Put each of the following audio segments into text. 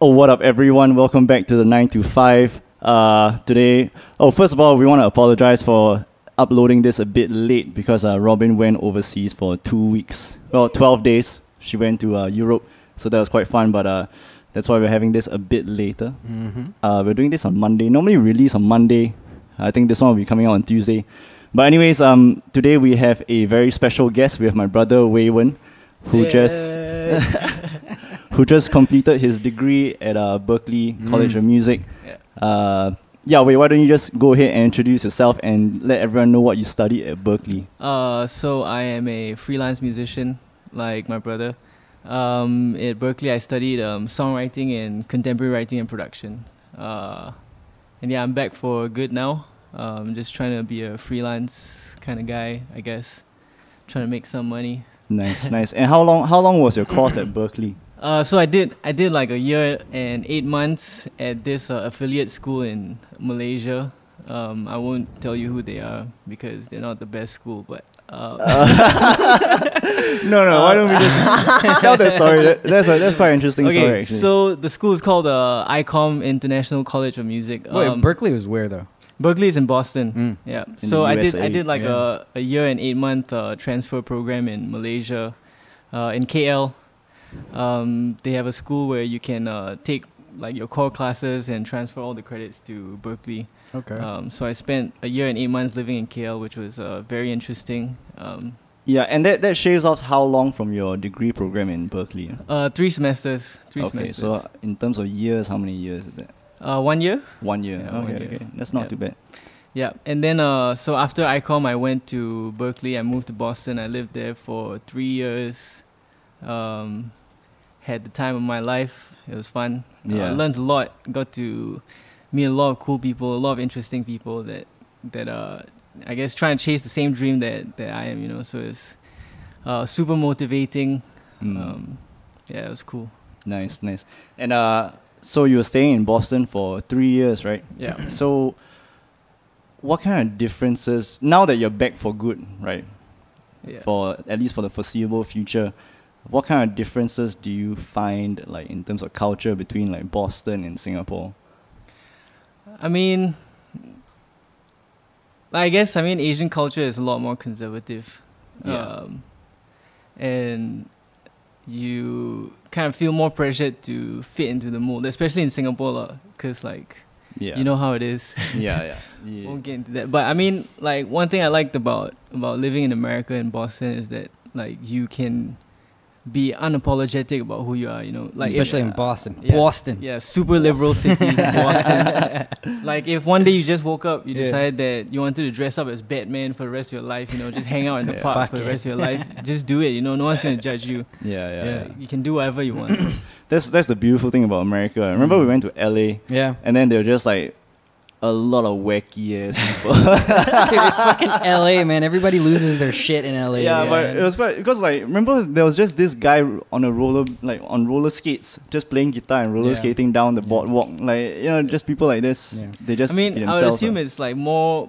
Oh, what up, everyone? Welcome back to the 9 to 5. Today, first of all, we want to apologize for uploading this a bit late because Robin went overseas for 2 weeks. Well, 12 days. She went to Europe, so that was quite fun, but that's why we're having this a bit later. We're doing this on Monday. Normally we release on Monday. I think this one will be coming out on Tuesday. But anyways, today we have a very special guest. We have my brother Wei Wen, who just completed his degree at Berklee College of Music. Wait, why don't you just go ahead and introduce yourself and let everyone know what you studied at Berklee? So I am a freelance musician, like my brother. At Berklee, I studied songwriting and contemporary writing and production. And yeah, I'm back for good now. Just trying to be a freelance kind of guy, I guess. Trying to make some money. Nice, nice. And how long was your course at Berklee? So I did like a year and 8 months at this affiliate school in Malaysia. I won't tell you who they are because they're not the best school, but no, why don't we just tell that story? That's quite an interesting story, actually. So the school is called ICOM International College of Music. Wait, Berklee was where though? Berklee is in Boston. Yeah. So I did like a year and 8 month transfer program in Malaysia, in KL. They have a school where you can take like your core classes and transfer all the credits to Berklee. Okay. So I spent a year and 8 months living in KL, which was very interesting. Yeah, and that shaves off how long from your degree program in Berklee? 3 semesters. Okay, so in terms of years, how many years is that? 1 year. 1 year. Yeah, Okay. That's not too bad. Yeah, and then so after ICOM, I went to Berklee. I moved to Boston. I lived there for 3 years. Had the time of my life. It was fun. I learned a lot. Got to meet a lot of cool people, a lot of interesting people that I guess trying to chase the same dream that I am. You know, so it's super motivating. Yeah, it was cool. Nice. And so you were staying in Boston for 3 years, right? Yeah. So what kind of differences, now that you're back for good, right? Yeah. For at least for the foreseeable future, what kind of differences do you find, like in terms of culture, between like Boston and Singapore? I mean, Asian culture is a lot more conservative. And you kind of feel more pressured to fit into the mold, especially in Singapore, because you know how it is. Yeah. Won't get into that. But I mean, like, one thing I liked about living in America and Boston is that like you can be unapologetic about who you are, you know, like especially in Boston. Yeah, super liberal city, Boston. Like if one day you just woke up, you decided that you wanted to dress up as Batman for the rest of your life, you know, just hang out in the park for the rest of your life. Just do it, you know, no one's gonna judge you. Yeah. You can do whatever you want. That's the beautiful thing about America. I remember we went to LA. Yeah. And then they were just like a lot of wacky ass people. Dude, it's fucking LA, man. Everybody loses their shit in LA. Yeah, but it was quite, because like, remember there was just this guy on roller skates, just playing guitar and roller skating down the boardwalk. Like, you know, just people like this. Yeah. They just I would assume it's like more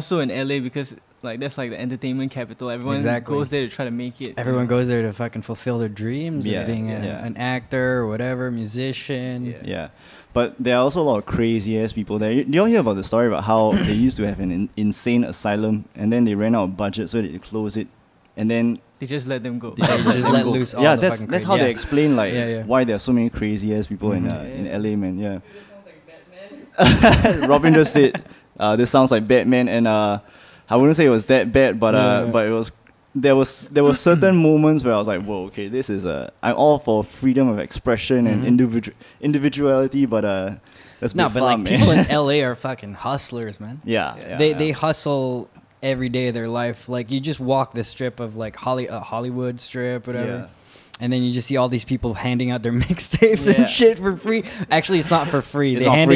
so in LA because like that's like the entertainment capital. Everyone goes there to try to make it. Everyone goes there to fucking fulfill their dreams of being an actor or whatever, musician. Yeah. But there are also a lot of crazy ass people there. Do you all hear about the story about how they used to have an insane asylum and then they ran out of budget, so they closed it, and then they just let them go. They just let loose all the fucking that's how they explain why there are so many crazy ass people in LA, man. Yeah. Robin just said, "This sounds like Batman," and I wouldn't say it was that bad, but it was. There were certain moments where I was like, whoa, okay, this is I'm all for freedom of expression and individuality, but that's no, but fun, like people in LA are fucking hustlers, man. They hustle every day of their life. Like you just walk the strip of like Hollywood strip, whatever. And then you just see all these people handing out their mixtapes and shit for free. Actually, it's not for free. They hand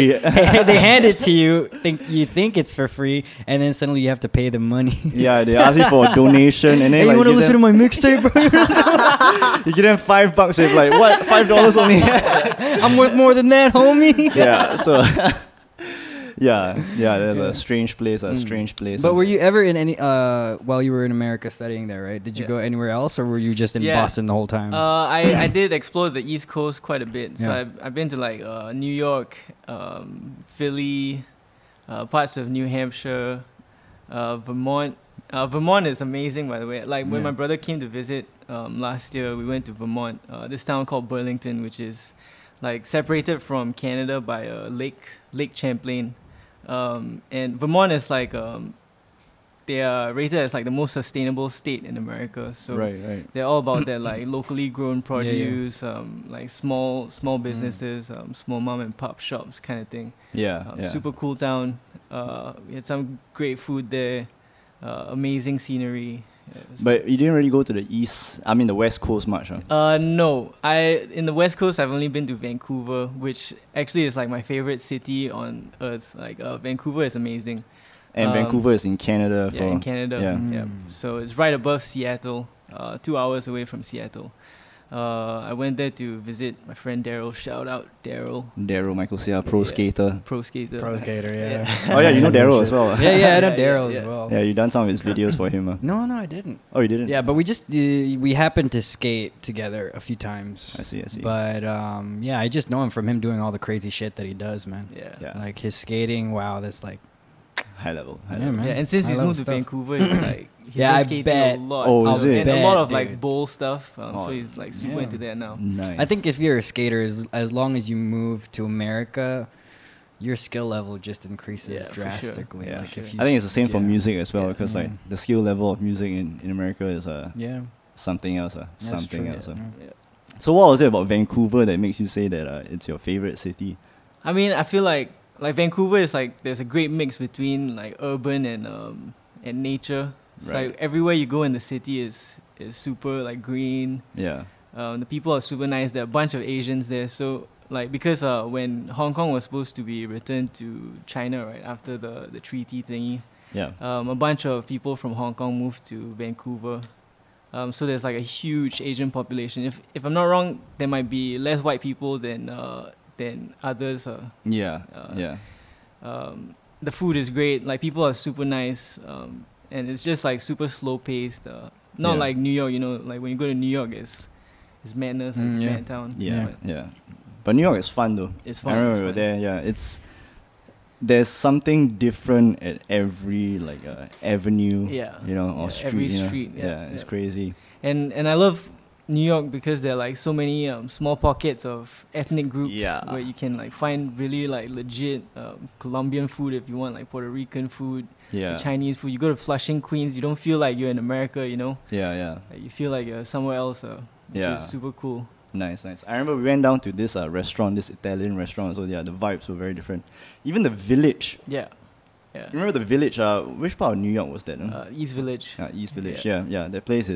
it to you. You think it's for free, and then suddenly you have to pay them money. Yeah, they ask you for a donation, and then you want to listen to my mixtape, bro? You give them $5. They're like, what? $5 only? I'm worth more than that, homie. Yeah. So Yeah, there's a strange place, a strange place. But were you ever in any while you were in America studying there, right? Did you go anywhere else, or were you just in Boston the whole time? I did explore the East Coast quite a bit. So I've been to like New York, Philly, parts of New Hampshire, Vermont. Vermont is amazing, by the way. Like when my brother came to visit last year, we went to Vermont, this town called Burlington, which is like separated from Canada by a Lake Champlain. And Vermont is like they are rated as like the most sustainable state in America. So they're all about that like locally grown produce, like small businesses, small mom and pop shops kind of thing. Super cool town. We had some great food there, amazing scenery. But you didn't really go to the West Coast much, huh? No. In the West Coast, I've only been to Vancouver, which actually is like my favorite city on earth. Like Vancouver is amazing. And Vancouver is in Canada. In Canada. Yeah. So it's right above Seattle, 2 hours away from Seattle. I went there to visit my friend Daryl. Shout out Daryl. Daryl Michael Seah, pro skater. Pro skater, yeah. Oh yeah, you know Daryl as well. Yeah, I know Daryl as well. Yeah, you done some of his videos for him. No, I didn't. Oh, you didn't? Yeah, but we happened to skate together a few times. I see. But I just know him from him doing all the crazy shit that he does, man. Yeah. Like his skating, wow, that's like high level. Man. Yeah, and since he's moved to Vancouver, he's like I skating bet. a lot. Oh, is it? And a lot of Dude. like bowl stuff. So he's like super into that now. Nice. I think if you're a skater, as long as you move to America, your skill level just increases drastically. Sure. Like if I think it's the same for music as well, because Yeah. like the skill level of music in America is something else. That's Something true. else. Yeah. So what was it about Vancouver that makes you say that it's your favorite city? I mean, I feel like Vancouver is like there's a great mix between like urban and nature. It's like everywhere you go in the city is super like green. Yeah. The people are super nice. There are a bunch of Asians there. So like because when Hong Kong was supposed to be returned to China right after the treaty thingy, a bunch of people from Hong Kong moved to Vancouver. So there's like a huge Asian population. If I'm not wrong, there might be less white people than others. The food is great. Like people are super nice. And it's just like super slow paced. Not like New York, like when you go to New York, it's madness, it's man town. But New York is fun though. It's fun. I remember we were there. There's something different at every like avenue. Or street. Every street. It's crazy. And I love New York because there are like so many small pockets of ethnic groups where you can like find really like legit Colombian food if you want, like Puerto Rican food. Chinese food. You go to Flushing, Queens, you don't feel like you're in America, Like you feel like you're somewhere else. Which is super cool. Nice. I remember we went down to this restaurant, this Italian restaurant. So the vibes were very different. Even the village. Yeah. You remember the village? Which part of New York was that? East Village. East Village. Yeah. That place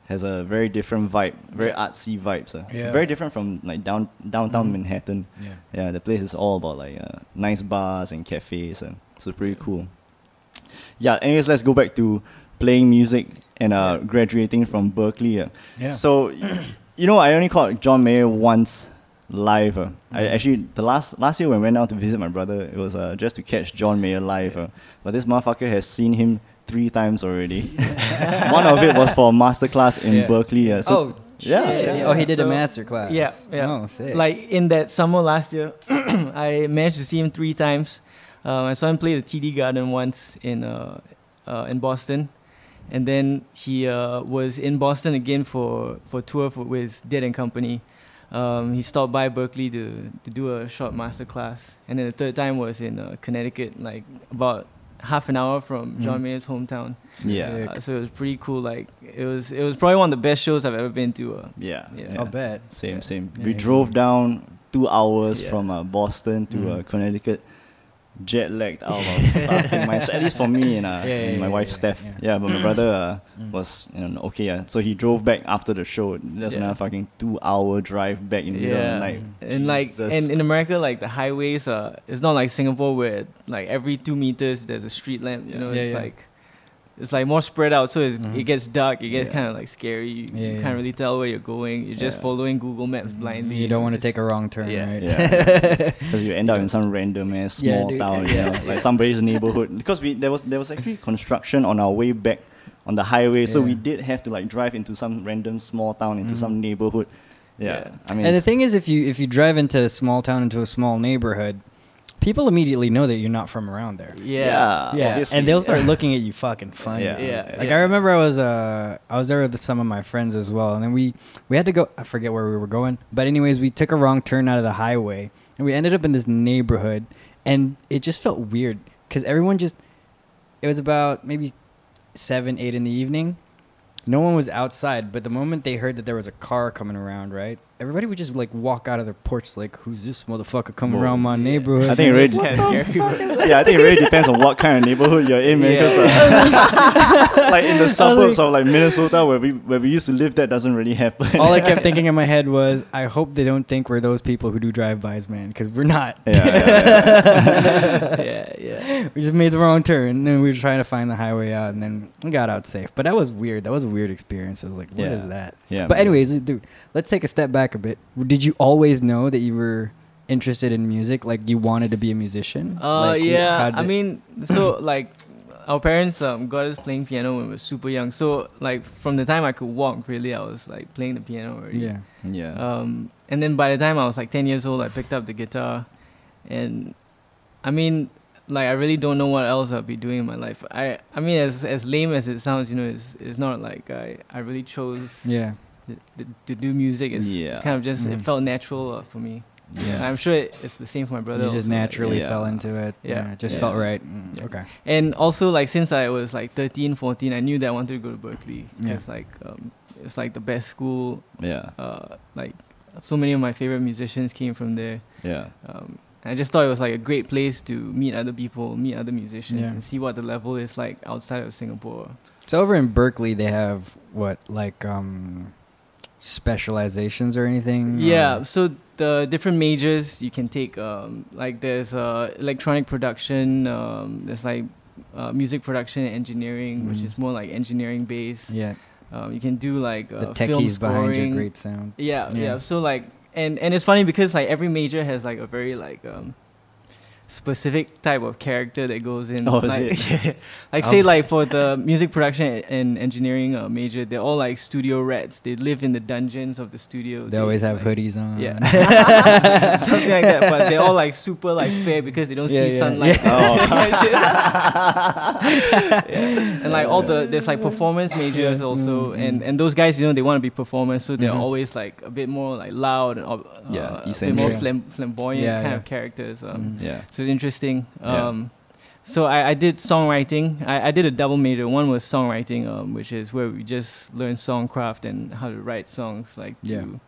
has a very different vibe, very artsy vibes. Very different from like downtown Manhattan. The place is all about like nice bars and cafes, so it's pretty cool. Anyways, let's go back to playing music and graduating from Berklee. So, I only caught John Mayer once live. I actually the last year when I went down to visit my brother, it was just to catch John Mayer live. But this motherfucker has seen him 3 times already. One of it was for a masterclass in Berklee. He did a masterclass. Yeah. Oh, sick. Like in that summer last year, I managed to see him 3 times. I saw him play the TD Garden once in Boston, and then he was in Boston again for tour with Dead and Company. He stopped by Berklee to do a short masterclass, and then the 3rd time was in Connecticut, like about half an hour from John Mayer's hometown. So it was pretty cool. Like it was probably one of the best shows I've ever been to. I'll bet. Same. We drove down 2 hours from Boston to Connecticut. Jet lagged out of fucking mind. So at least for me and my wife Steph. But my brother was okay. So he drove back after the show. That's another fucking 2-hour drive back in the middle of the night. And like and in America, like the highways it's not like Singapore where like every 2 meters there's a street lamp. It's like it's like more spread out, so it gets dark, it gets kind of like scary. You can't really tell where you're going. You're just following Google Maps blindly. You don't want to take a wrong turn, right? Yeah. Because you end up in some random ass small town, like somebody's neighborhood. Because there was actually construction on our way back on the highway, so we did have to like drive into some random small town, into some neighborhood. Yeah. I mean, and the thing is, if you drive into a small town, into a small neighborhood, people immediately know that you're not from around there. Yeah. And they'll start looking at you fucking funny. Like I remember I was there with some of my friends as well, and then we had to go. I forget where we were going, but anyways, we took a wrong turn out of the highway, and we ended up in this neighborhood, and it just felt weird because everyone just. It was about maybe 7, 8 in the evening. No one was outside, but the moment they heard that there was a car coming around, right? Everybody would just like walk out of their porch like, who's this motherfucker coming around my neighborhood? I think it really depends. I think it really depends on what kind of neighborhood you're in, man. Like in the suburbs of like Minnesota, where we used to live, that doesn't really happen. All I kept thinking in my head was, I hope they don't think we're those people who do drive-bys, man, because we're not. Yeah. We just made the wrong turn, and then we were trying to find the highway out, and then we got out safe. But that was weird. That was a weird experience. I was like, what is that? Yeah. But anyways, dude, let's take a step back a bit. Did you always know that you were interested in music? Like you wanted to be a musician? I mean, so like our parents got us playing piano when we were super young. So like from the time I could walk, really, I was like playing the piano already. And then by the time I was like 10 years old, I picked up the guitar. And I mean, like I really don't know what else I'll be doing in my life. I mean, as lame as it sounds, you know, it's not like I really chose to do music. It's kind of just it felt natural for me. I'm sure it's the same for my brother. You just also, naturally fell into it. It just felt right. Okay. And also like since I was like 13, 14, I knew that I wanted to go to Berklee. It's like it's like the best school. Like so many of my favorite musicians came from there. I just thought it was like a great place to meet other people, meet other musicians, and see what the level is like outside of Singapore. So over in Berklee, they have what, like specializations or anything? So the different majors you can take, like there's electronic production, there's like music production and engineering, which is more like engineering based. You can do like the film techies scoring. behind your great sound. So like and it's funny because like every major has like a very like specific type of character that goes in. Say like for the music production and engineering major, they're all like studio rats. They live in the dungeons of the studio. They always have hoodies on. Something like that. But they're all like super like fair because they don't see sunlight. And like all there's like performance majors also, and those guys, you know, they want to be performers, so they're always like a bit more like loud and a bit more flamboyant kind of characters. So it's interesting. So I did songwriting. I did a double major. One was songwriting, which is where we just learn songcraft and how to write songs like to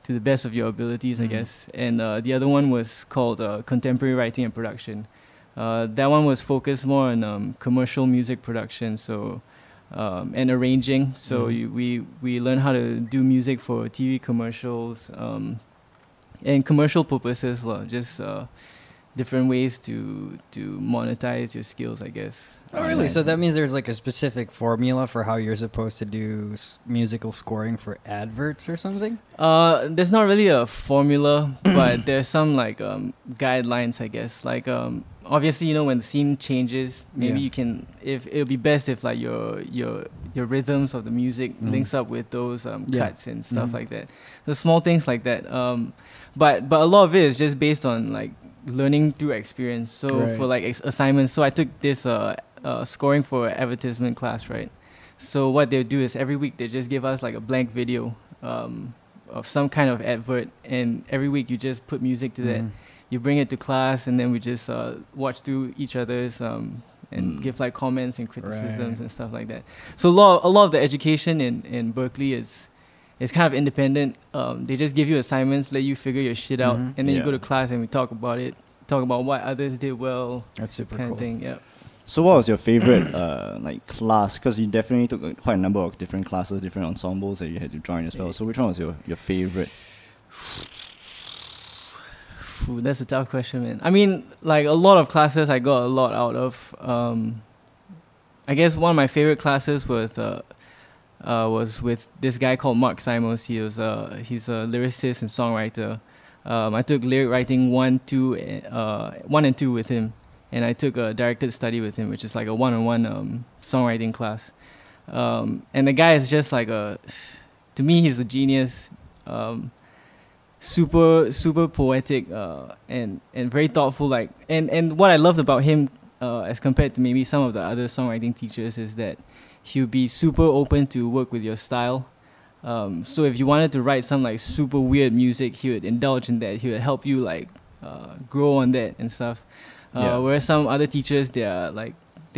the best of your abilities, I guess. And the other one was called contemporary writing and production. That one was focused more on commercial music production, so and arranging. So we learn how to do music for TV commercials and commercial purposes, just different ways to monetize your skills, I guess. Oh, really? So that means there's like a specific formula for how you're supposed to do musical scoring for adverts or something? There's not really a formula, but there's some like guidelines, I guess. Like obviously, you know, when the scene changes, maybe you can. If it'll be best if like your rhythms of the music links up with those cuts and stuff like that. The small things like that. But a lot of it is just based on like learning through experience. So for like assignments, so I took this scoring for advertisement class, right? So what they'll do is every week they just give us like a blank video of some kind of advert, and every week you just put music to that. You bring it to class, and then we just watch through each other's and give like comments and criticisms and stuff like that. So a lot of the education in Berklee is kind of independent. They just give you assignments, let you figure your shit out, and then you go to class and we talk about it, talk about what others did well. That's super kind cool. of thing. So what was your favorite like class? Because you definitely took quite a number of different classes, different ensembles that you had to join as well. So which one was your favorite? That's a tough question, man. I mean, like a lot of classes I got a lot out of. I guess one of my favorite classes was with this guy called Mark Simons. He's a lyricist and songwriter. I took lyric writing 1 and 2 with him, and I took a directed study with him, which is like a one-on-one songwriting class. And the guy is just like to me, he's a genius. Super poetic and very thoughtful. Like and what I loved about him as compared to maybe some of the other songwriting teachers is that he would be super open to work with your style. So if you wanted to write some like super weird music, he would indulge in that. He would help you like grow on that and stuff. Whereas some other teachers, they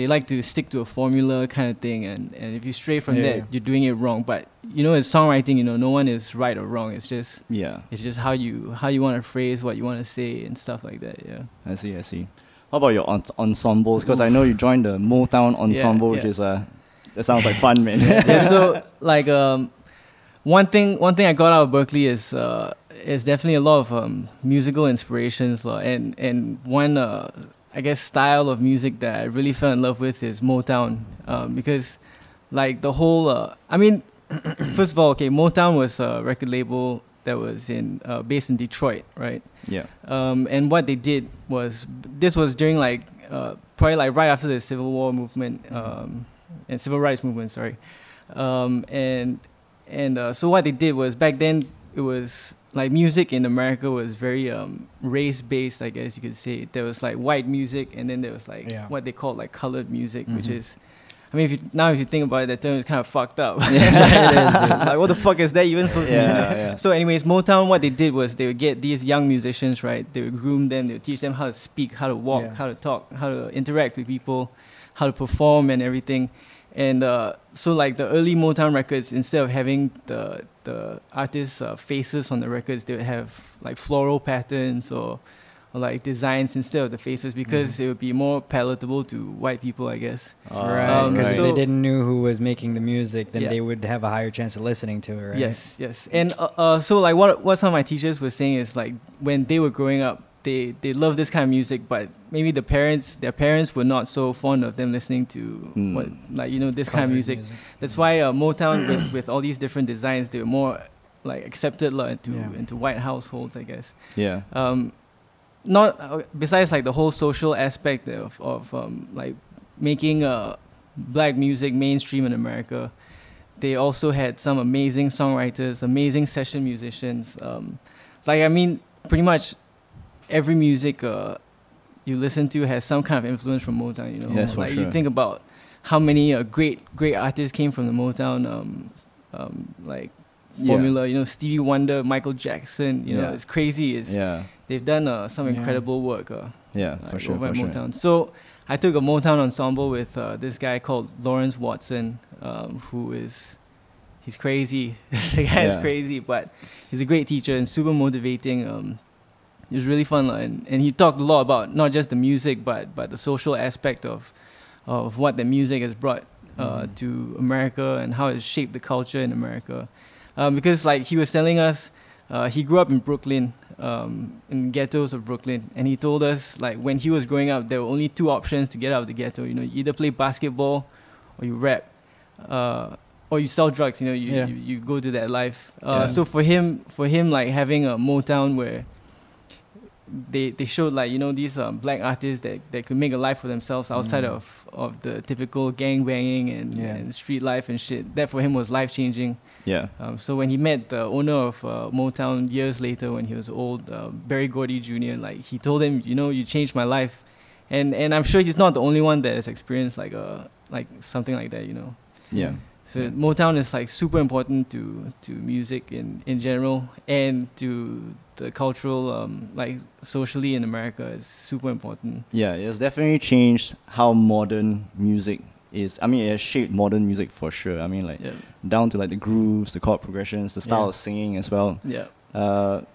like to stick to a formula kind of thing, and if you stray from that, you're doing it wrong. But in songwriting, no one is right or wrong. It's just how you want to phrase what you want to say and stuff like that. Yeah. I see. How about your ensembles? Because I know you joined the Motown ensemble, which is that sounds like fun, man. So like one thing I got out of Berklee is definitely a lot of musical inspirations, and one I guess style of music that I really fell in love with is Motown, because like the whole first of all, Motown was a record label that was based in Detroit, right? Yeah. And what they did was, this was during like probably like right after the Civil War movement and Civil Rights movement, sorry. So what they did was, back then it was like music in America was very race-based, I guess you could say. There was like white music, and then there was like what they call like colored music, which is, if you think about it, that term is kind of fucked up. Like, what the fuck is that even supposed to mean? So anyways, Motown, what they did was they would get these young musicians, right? They would groom them, they would teach them how to speak, how to walk, how to talk, how to interact with people, how to perform and everything. And so like the early Motown records, instead of having the artists' faces on the records, they would have like floral patterns or like designs instead of the faces, because it would be more palatable to white people, I guess. Right, because if they didn't know who was making the music, then they would have a higher chance of listening to it, right? Yes. And so like what some of my teachers were saying is, like, when they were growing up, they loved this kind of music, but maybe their parents were not so fond of them listening to this kind of music. That's why Motown with all these different designs, they were more like accepted into white households, I guess. Yeah. Not besides like the whole social aspect of like making black music mainstream in America, they also had some amazing songwriters, amazing session musicians. Pretty much every music you listen to has some kind of influence from Motown. Yes, for sure. You think about how many great artists came from the Motown formula. Stevie Wonder, Michael Jackson. It's crazy. They've done some incredible work. For sure. Motown. So I took a Motown ensemble with this guy called Lawrence Watson, he's crazy. The guy is crazy, but he's a great teacher and super motivating. It was really fun, and he talked a lot about not just the music, but the social aspect of what the music has brought to America and how it's shaped the culture in America. Because like he was telling us, he grew up in Brooklyn, in ghettos of Brooklyn, and he told us, like, when he was growing up, there were only two options to get out of the ghetto. You either play basketball or you rap, or you sell drugs. You go to that life. So for him, like having a Motown where they showed like these black artists that could make a life for themselves outside of the typical gang banging and street life and shit. That for him was life changing. Yeah. So when he met the owner of Motown years later, when he was old, Berry Gordy Jr., like he told him, you changed my life, and I'm sure he's not the only one that has experienced like something like that. Yeah. So Motown is like super important to music in general, and to the cultural socially in America. It's super important. Yeah, it's definitely changed how modern music is. It has shaped modern music for sure. Down to like the grooves, the chord progressions, the style of singing as well. Yeah.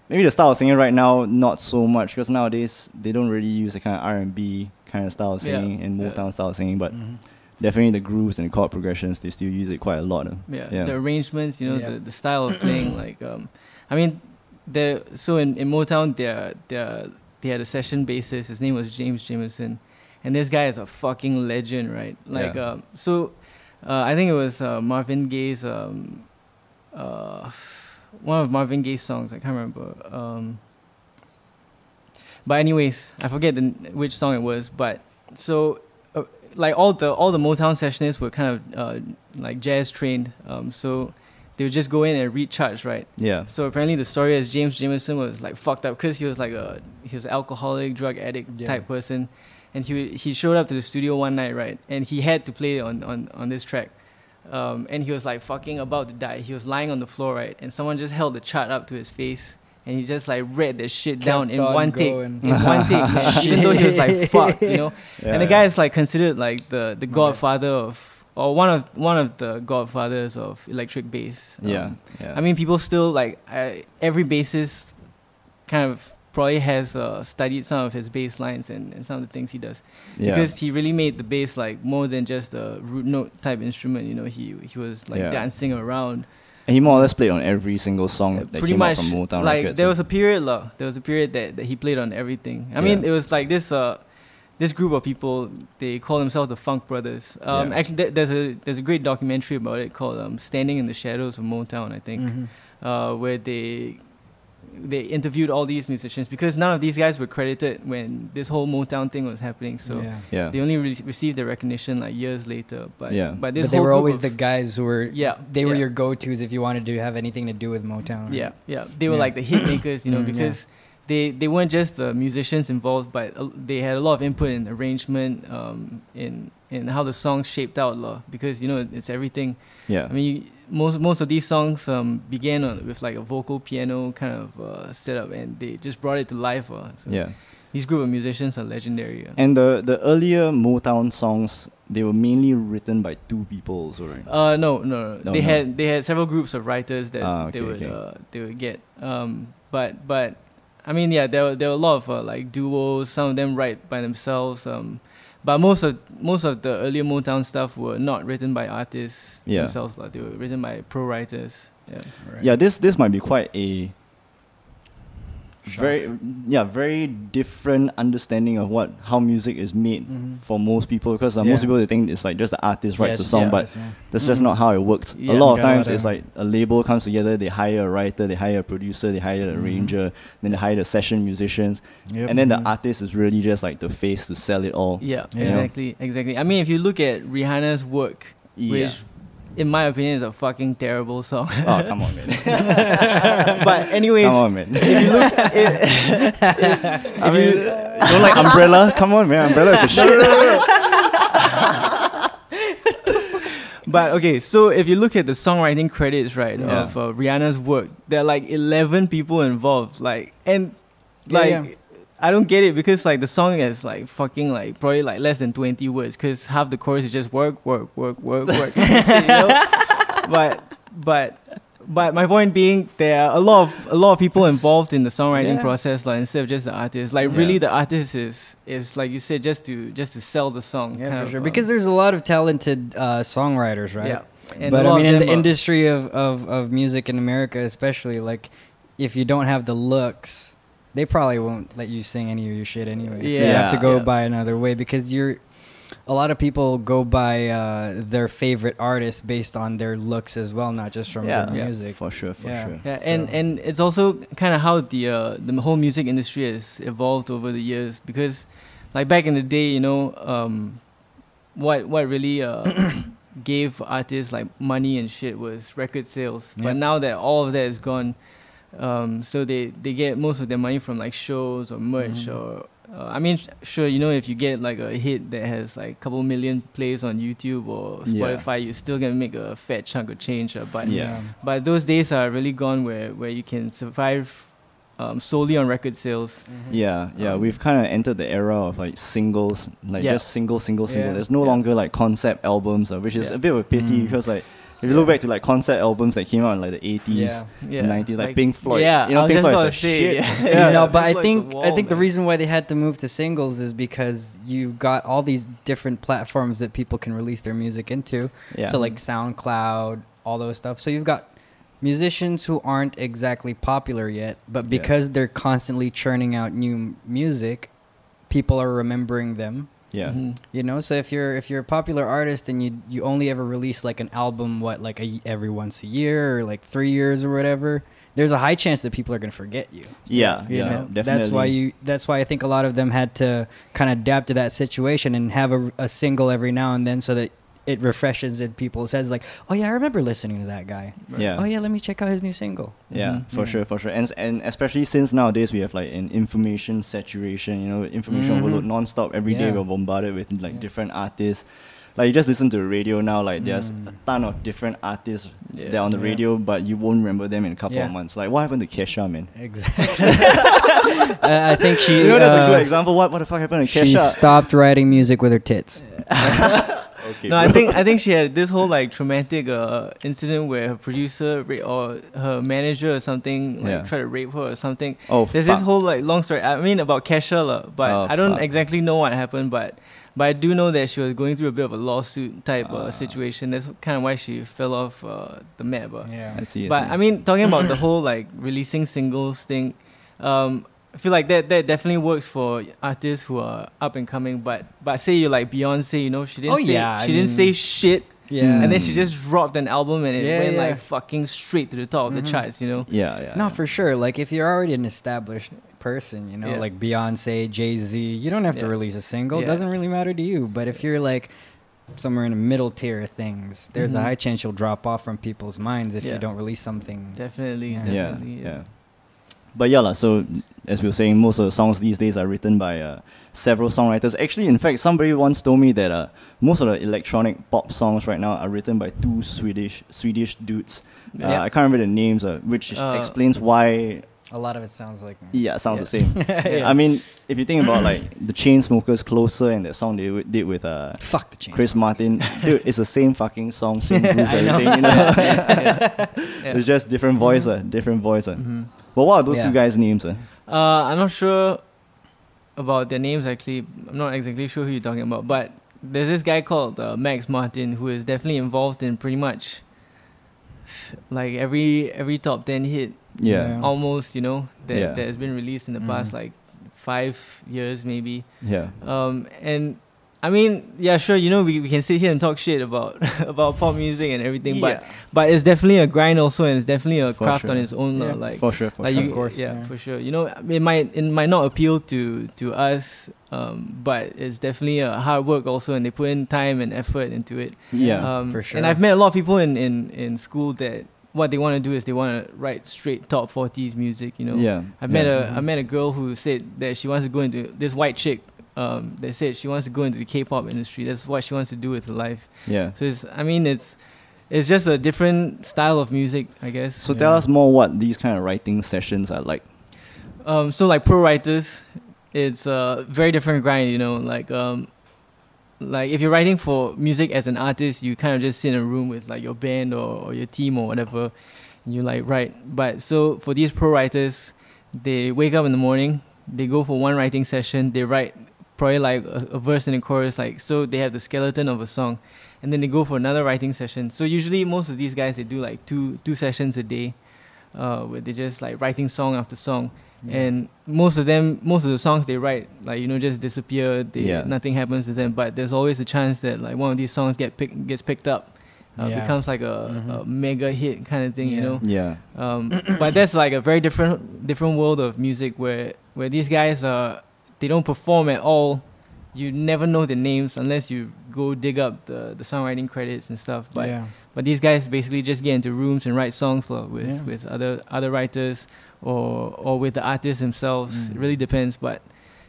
Maybe the style of singing right now not so much, because nowadays they don't really use the kind of R&B kind of style of singing and Motown style of singing, but definitely the grooves and the chord progressions, they still use it quite a lot. The arrangements, the style of playing, so in Motown they had a session bassist. His name was James Jamerson, and this guy is a fucking legend, right? Like, I think it was Marvin Gaye's one of Marvin Gaye's songs. I can't remember. But anyways, I forget which song it was. But so, like all the Motown sessionists were kind of like jazz trained. So they would just go in and read charts, right? Yeah. So apparently the story is James Jamerson was like fucked up because he was like he was an alcoholic, drug addict type person, and he showed up to the studio one night, right? And he had to play on this track, and he was like fucking about to die. He was lying on the floor, right? And someone just held the chart up to his face, and he just like read that shit down in one take, even though he was like fucked, you know. Yeah, and the guy is like considered like the godfather of. Or one of the godfathers of electric bass. I mean, people still like every bassist kind of probably has studied some of his bass lines and some of the things he does, because he really made the bass like more than just a root note type instrument. You know, he was like dancing around. And he more or less played on every single song that pretty came much out from Motown like records. there was a period that he played on everything. I mean, it was like this group of people, they call themselves the Funk Brothers. Actually, there's a great documentary about it called "Standing in the Shadows of Motown," I think, where they interviewed all these musicians, because none of these guys were credited when this whole Motown thing was happening. So they only received the recognition like years later. But they were always the guys who were they were your go-tos if you wanted to have anything to do with Motown. Right? They were like the hit makers, you know, because. They weren't just the musicians involved, but they had a lot of input in arrangement, in how the songs shaped out, because you know it's everything. I mean, most of these songs began with like a vocal piano kind of setup, and they just brought it to life. So these group of musicians are legendary. And the earlier Motown songs, they were mainly written by two people also, right? No. They had several groups of writers that they would get. But I mean, there were a lot of like duos. Some of them write by themselves. But most of the earlier Motown stuff were not written by artists themselves. They were written by pro writers. This might be quite a very different understanding of how music is made for most people, because most people, they think it's like just the artist writes the song, but that's just not how it works. A lot of times it's like a label comes together, they hire a writer, they hire a producer, they hire an arranger, then they hire the session musicians, and then the artist is really just like the face to sell it all. Exactly. I mean, if you look at Rihanna's work, which in my opinion is a fucking terrible song. Oh, come on, man. But anyways, come on, man. If you look at you don't like Umbrella? Come on, man. Umbrella is the shit. But okay, so if you look at the songwriting credits, right, of Rihanna's work, there are like 11 people involved. I don't get it, because like the song is like fucking like probably like less than 20 words, because half the chorus is just work. Shit, you know? But my point being, there are a lot of people involved in the songwriting process, like instead of just the artist. Like really, the artist is like you said, just to sell the song. Yeah, for sure. Because there's a lot of talented songwriters, right? Yeah. And but I mean, in the industry of music in America, especially, like if you don't have the looks, they probably won't let you sing any of your shit anyway. So you have to go by another way, because a lot of people go by their favorite artists based on their looks as well, not just from their music. For sure. Yeah, so. and it's also kind of how the whole music industry has evolved over the years, because like back in the day, you know, what really gave artists like money and shit was record sales. But now that all of that is gone, so they get most of their money from like shows or merch or I mean, sure, you know, if you get like a hit that has like a couple million plays on YouTube or Spotify, you're still gonna make a fat chunk of change. But those days are really gone where you can survive solely on record sales. We've kind of entered the era of like singles, like just single. There's no longer like concept albums, which is a bit of a pity, because like if you look back to like concept albums that came out in like the 80s, 90s, like Pink Floyd. Yeah, you know, Pink Floyd is like shit. No, but I think the reason why they had to move to singles is because you got all these different platforms that people can release their music into. So like SoundCloud, all those stuff. So you've got musicians who aren't exactly popular yet, but because they're constantly churning out new music, people are remembering them. Yeah. You know, so if you're a popular artist and you only ever release like an album, every once a year or like 3 years or whatever, there's a high chance that people are going to forget you. Yeah, you know? definitely. That's why I think a lot of them had to kind of adapt to that situation and have a single every now and then so that it refreshes in people's heads, like, oh yeah, I remember listening to that guy. Yeah. Oh yeah, let me check out his new single. Yeah, for sure. And especially since nowadays we have like an information saturation, you know, information overload non-stop. Every day we're bombarded with like different artists. Like you just listen to the radio now, like there's a ton of different artists that are on the radio, but you won't remember them in a couple of months. Like what happened to Kesha, man? Exactly. I think she. You know, that's a good example. What the fuck happened to Kesha? She stopped writing music with her tits. Okay, no, I think she had this whole like traumatic incident where her producer or her manager or something tried to rape her or something. There's this whole like long story. I mean about Kesha, but I don't exactly know what happened, but I do know that she was going through a bit of a lawsuit type situation. That's kind of why she fell off the map. I see. But I mean, talking about the whole like releasing singles thing, I feel like that definitely works for artists who are up and coming. But say you like Beyonce, you know, she didn't say shit. Yeah. And then she just dropped an album and it went like fucking straight to the top of the charts, you know? Yeah. No, for sure. Like if you're already an established person, you know, like Beyonce, Jay-Z, you don't have to release a single. It doesn't really matter to you. But if you're like somewhere in the middle tier of things, there's a high chance you'll drop off from people's minds if you don't release something. Definitely. Yeah. But yeah, so as we were saying, most of the songs these days are written by several songwriters. Actually, in fact, somebody once told me that most of the electronic pop songs right now are written by two Swedish dudes. I can't remember the names, which explains why. A lot of it sounds like... Yeah, it sounds the same. I mean, if you think about like the Chainsmokers, Closer, and that song they did with Fuck the Chris Martin, dude, it's the same fucking song, same blues, everything. You know? It's just different voice, different voice. But what are those two guys' names? I'm not sure about their names actually. I'm not exactly sure who you're talking about, but there's this guy called Max Martin who is definitely involved in pretty much like every top 10 hit. Almost, you know, that has been released in the past like 5 years maybe. And I mean, sure, you know, we can sit here and talk shit about about pop music and everything, but it's definitely a grind also, and it's definitely a craft on its own. Like for sure, of course, for sure. You know, it might not appeal to us, but it's definitely a hard work also, and they put in time and effort into it. For sure. And I've met a lot of people in school that what they want to do is they want to write straight top 40s music, you know. I met a girl who said that she wants to go into this white chick that said she wants to go into the K-pop industry. That's what she wants to do with her life. So it's just a different style of music, I guess. So tell us more what these kind of writing sessions are like. So like pro writers, it's a very different grind, you know, like if you're writing for music as an artist, you kind of just sit in a room with like your band or your team or whatever, and you like write. But so for these pro writers, they wake up in the morning, they go for one writing session, they write probably like a verse and a chorus, like, so they have the skeleton of a song, and then they go for another writing session. So usually most of these guys, they do like two sessions a day, where they just like writing song after song. And most of the songs they write, like, you know, just disappear. Nothing happens to them. But there's always a chance that like one of these songs gets picked up, becomes like a mega hit kind of thing, you know. But that's like a very different world of music where these guys they don't perform at all. You never know the names unless you go dig up the songwriting credits and stuff. But these guys basically just get into rooms and write songs with other writers or with the artists themselves. It really depends, but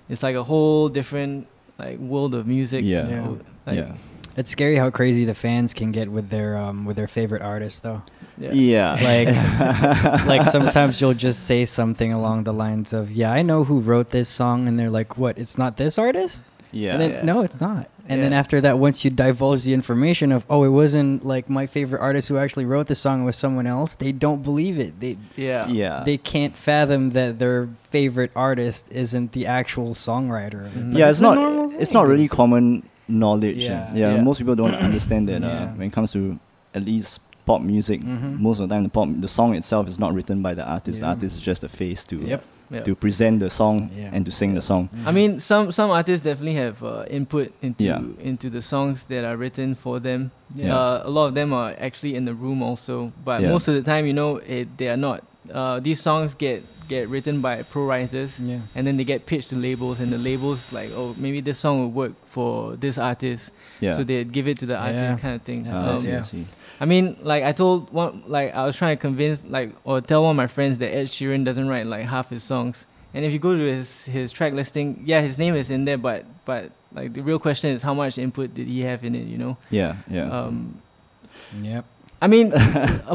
it's like a whole different like world of music. It's scary how crazy the fans can get with their favorite artists, though. Like sometimes you'll just say something along the lines of, I know who wrote this song, and they're like, what, it's not this artist? And then no, it's not. And then after that, once you divulge the information of, it wasn't like my favorite artist who actually wrote the song, it was someone else, they don't believe it. They can't fathom that their favorite artist isn't the actual songwriter. It's not really common knowledge. Most people don't understand that when it comes to at least pop music, most of the time the song itself is not written by the artist. The Yeah. artist is just a face to Yep. to present the song Yeah. and to sing the song. I mean, some artists definitely have input into Yeah. into the songs that are written for them. Yeah. A lot of them are actually in the room also, but Yeah. most of the time, they are not. These songs get written by pro writers, Yeah. and then they get pitched to labels, and the labels like, oh, maybe this song will work for this artist, Yeah. so they give it to the artist, Yeah. kind of thing. That's I it, see, yeah. I see. I mean, like I told one, like I was trying to convince, like, or tell one of my friends that Ed Sheeran doesn't write like half his songs. And if you go to his track listing, yeah, his name is in there, but like the real question is how much input did he have in it, you know? Yeah, yeah. Yep. I mean,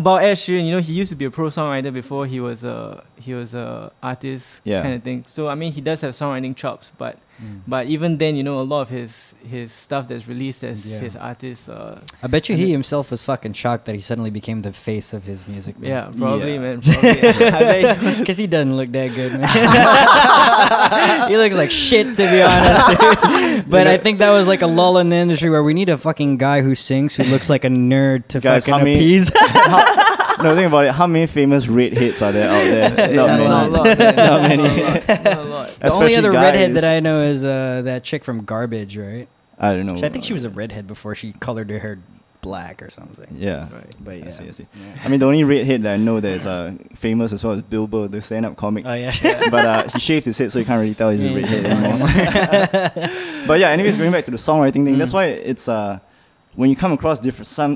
about Ed Sheeran, he used to be a pro songwriter before he was a artist, Yeah. kind of thing. So I mean, he does have songwriting chops, but even then, a lot of his stuff that's released as Yeah. his artist. I bet you he himself was fucking shocked that he suddenly became the face of his music. Yeah, probably, Yeah. man. Probably. Because he doesn't look that good, man. He looks like shit, to be honest. But I think that was like a lull in the industry where we need a fucking guy who sings who looks like a nerd to Guys, fucking how many- appease. No, think about it. How many famous redheads are there out there? Not Yeah, many. not a lot, man. Not many. Not a lot. The only Especially other redhead guys. that I know is that chick from Garbage, right? I don't know. I think she was a redhead before she colored her hair black or something. Yeah. Right. But yeah. I see. I mean, the only redhead that I know that is famous as well is Bilbo, the stand-up comic. Oh yeah. But he shaved his head, so you can't really tell he's a redhead anymore. But yeah, anyways, going back to the songwriting thing, that's why it's when you come across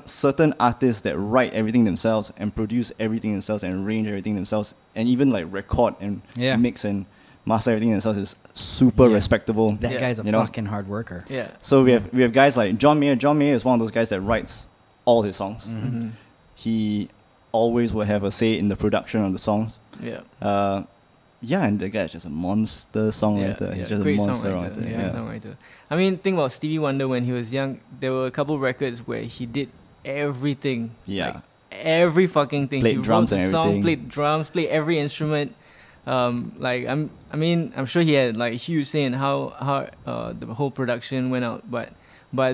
certain artists that write everything themselves and produce everything themselves and arrange everything themselves and even like record and Yeah. mix and master everything themselves is super Yeah. respectable. That Yeah. guy's a You know? fucking hard worker. Yeah. So we have guys like John Mayer. John Mayer is one of those guys that writes all his songs. Mm-hmm. He always will have a say in the production of the songs. Yeah. Yeah, and the guy is just a monster songwriter. He's just Great a monster songwriter. writer. Yeah. Songwriter. I mean, think about Stevie Wonder when he was young. There were a couple records where he did everything. Yeah. Like, every fucking thing. Played he drums wrote the and song, everything. played drums, played every instrument. I'm sure he had like huge say in how the whole production went out, but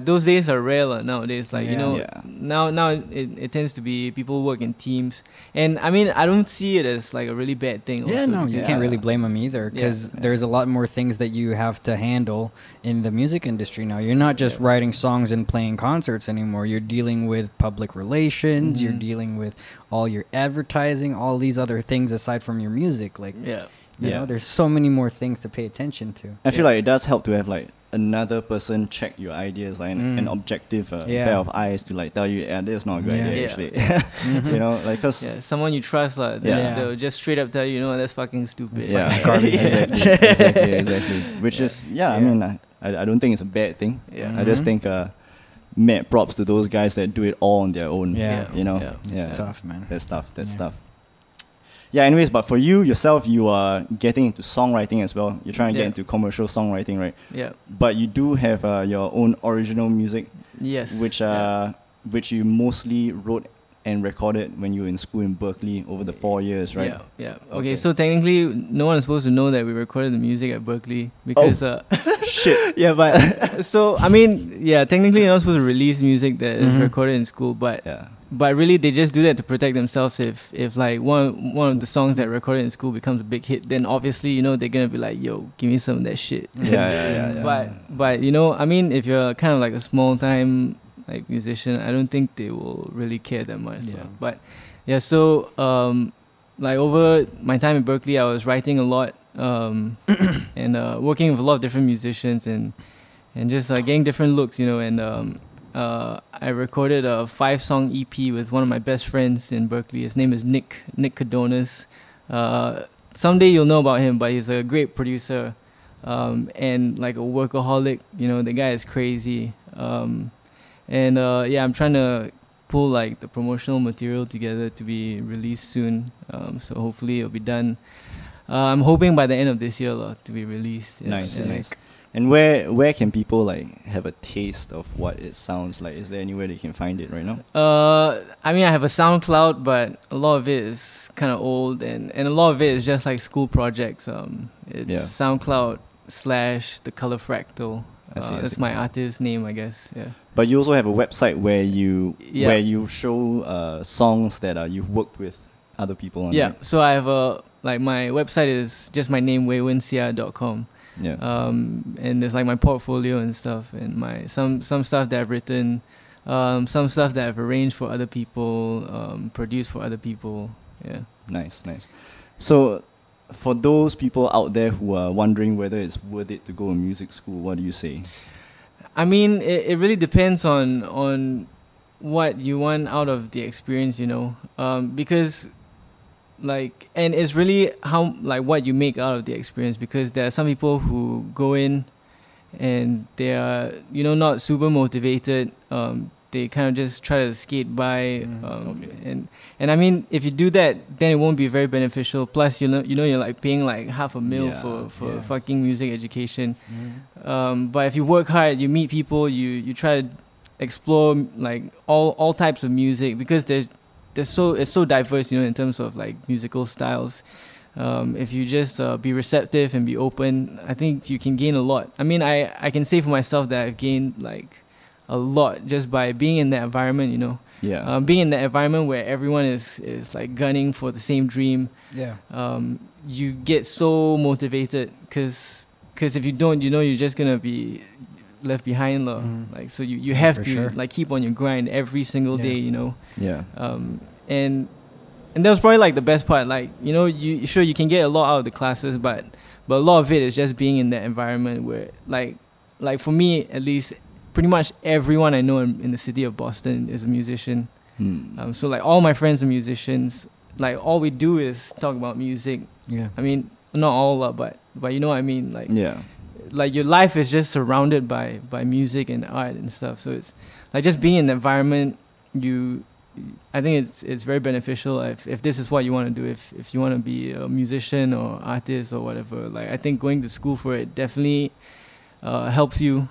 those days are rare nowadays. Like Yeah. now it tends to be people work in teams, and I mean I don't see it as like a really bad thing. Yeah, also, no, you because- can't really blame him either because Yeah. there's a lot more things that you have to handle in the music industry now. You're not just Yeah. writing songs and playing concerts anymore. You're dealing with public relations. You're dealing with all your advertising, all these other things aside from your music. Like, Yeah. you Yeah. know, there's so many more things to pay attention to. I feel like it does help to have like another person check your ideas, like an objective Yeah. pair of eyes to like tell you, yeah, this is not a good Yeah. idea Yeah. actually. You know, like cause Yeah, someone you trust, Yeah. they'll just straight up tell you, that's fucking stupid. yeah, Garbage. exactly. Which is I Yeah. mean, I don't think it's a bad thing. Yeah. I just think mad props to those guys that do it all on their own. Yeah. You know, Yeah. It's tough, man. That's tough. That's Yeah. tough. Yeah. Anyways, but for you yourself, you are getting into songwriting as well. You're trying to get Yeah. into commercial songwriting, right? Yeah. But you do have your own original music, Yes. which you mostly wrote and recorded when you were in school in Berklee over the 4 years, right? Yeah. Okay. Okay, so technically, no one is supposed to know that we recorded the music at Berklee because. Shit. Yeah, but so I mean, yeah, technically you're not supposed to release music that is recorded in school, but Yeah. but really they just do that to protect themselves. If like one of the songs that recorded in school becomes a big hit, then obviously they're gonna be like, yo, give me some of that shit. Yeah. But I mean, if you're kind of like a small time like musician, I don't think they will really care that much. Yeah. So. But yeah, so like over my time in Berklee, I was writing a lot and working with a lot of different musicians and just getting different looks, and I recorded a 5-song EP with one of my best friends in Berklee. His name is Nick Cadonis. Someday you'll know about him, but he's a great producer and like a workaholic. The guy is crazy. I'm trying to pull like the promotional material together to be released soon. So hopefully it'll be done. I'm hoping by the end of this year to be released. Nice, Yeah. nice. And where can people like have a taste of what it sounds like? Is there anywhere they can find it right now? I mean, I have a SoundCloud, but a lot of it is kind of old, and a lot of it is just like school projects. It's SoundCloud / The Color Fractal. I see. That's my artist name, I guess. Yeah. But you also have a website where you show songs that you've worked with other people on. Yeah, right? so I have my website is just my name, weiwenseah.com. Yeah. And there's like my portfolio and stuff, and my some stuff that I've written, some stuff that I've arranged for other people, produced for other people. Yeah. Nice. So, for those people out there who are wondering whether it's worth it to go to music school, what do you say? I mean, it really depends on what you want out of the experience, you know, because like, and it's really how, like, what you make out of the experience, because there are some people who go in and they are, you know, not super motivated. They kind of just try to skate by, and I mean, if you do that, then it won't be very beneficial. Plus, you know, you're like paying like $500,000 for fucking music education. But if you work hard, you meet people, you try to explore like all types of music, because it's so diverse, you know, in terms of like musical styles. If you just be receptive and be open, I think you can gain a lot. I mean, I can say for myself that I've gained like a lot just by being in that environment, you know. Yeah. Being in that environment where everyone is like gunning for the same dream. Yeah. You get so motivated, because if you don't, you know, you're just gonna be left behind, like, so you have to like keep on your grind every single day, you know. Yeah. And that was probably like the best part. Like, you know, you can get a lot out of the classes, but a lot of it is just being in that environment where like for me at least, pretty much everyone I know in the city of Boston is a musician. So like all my friends are musicians. Like all we do is talk about music. Yeah. I mean, not all, but you know what I mean. Like, yeah. Like your life is just surrounded by music and art and stuff. So it's like just being in the environment. I think it's very beneficial if this is what you want to do. If you want to be a musician or artist or whatever. Like, I think going to school for it definitely helps you.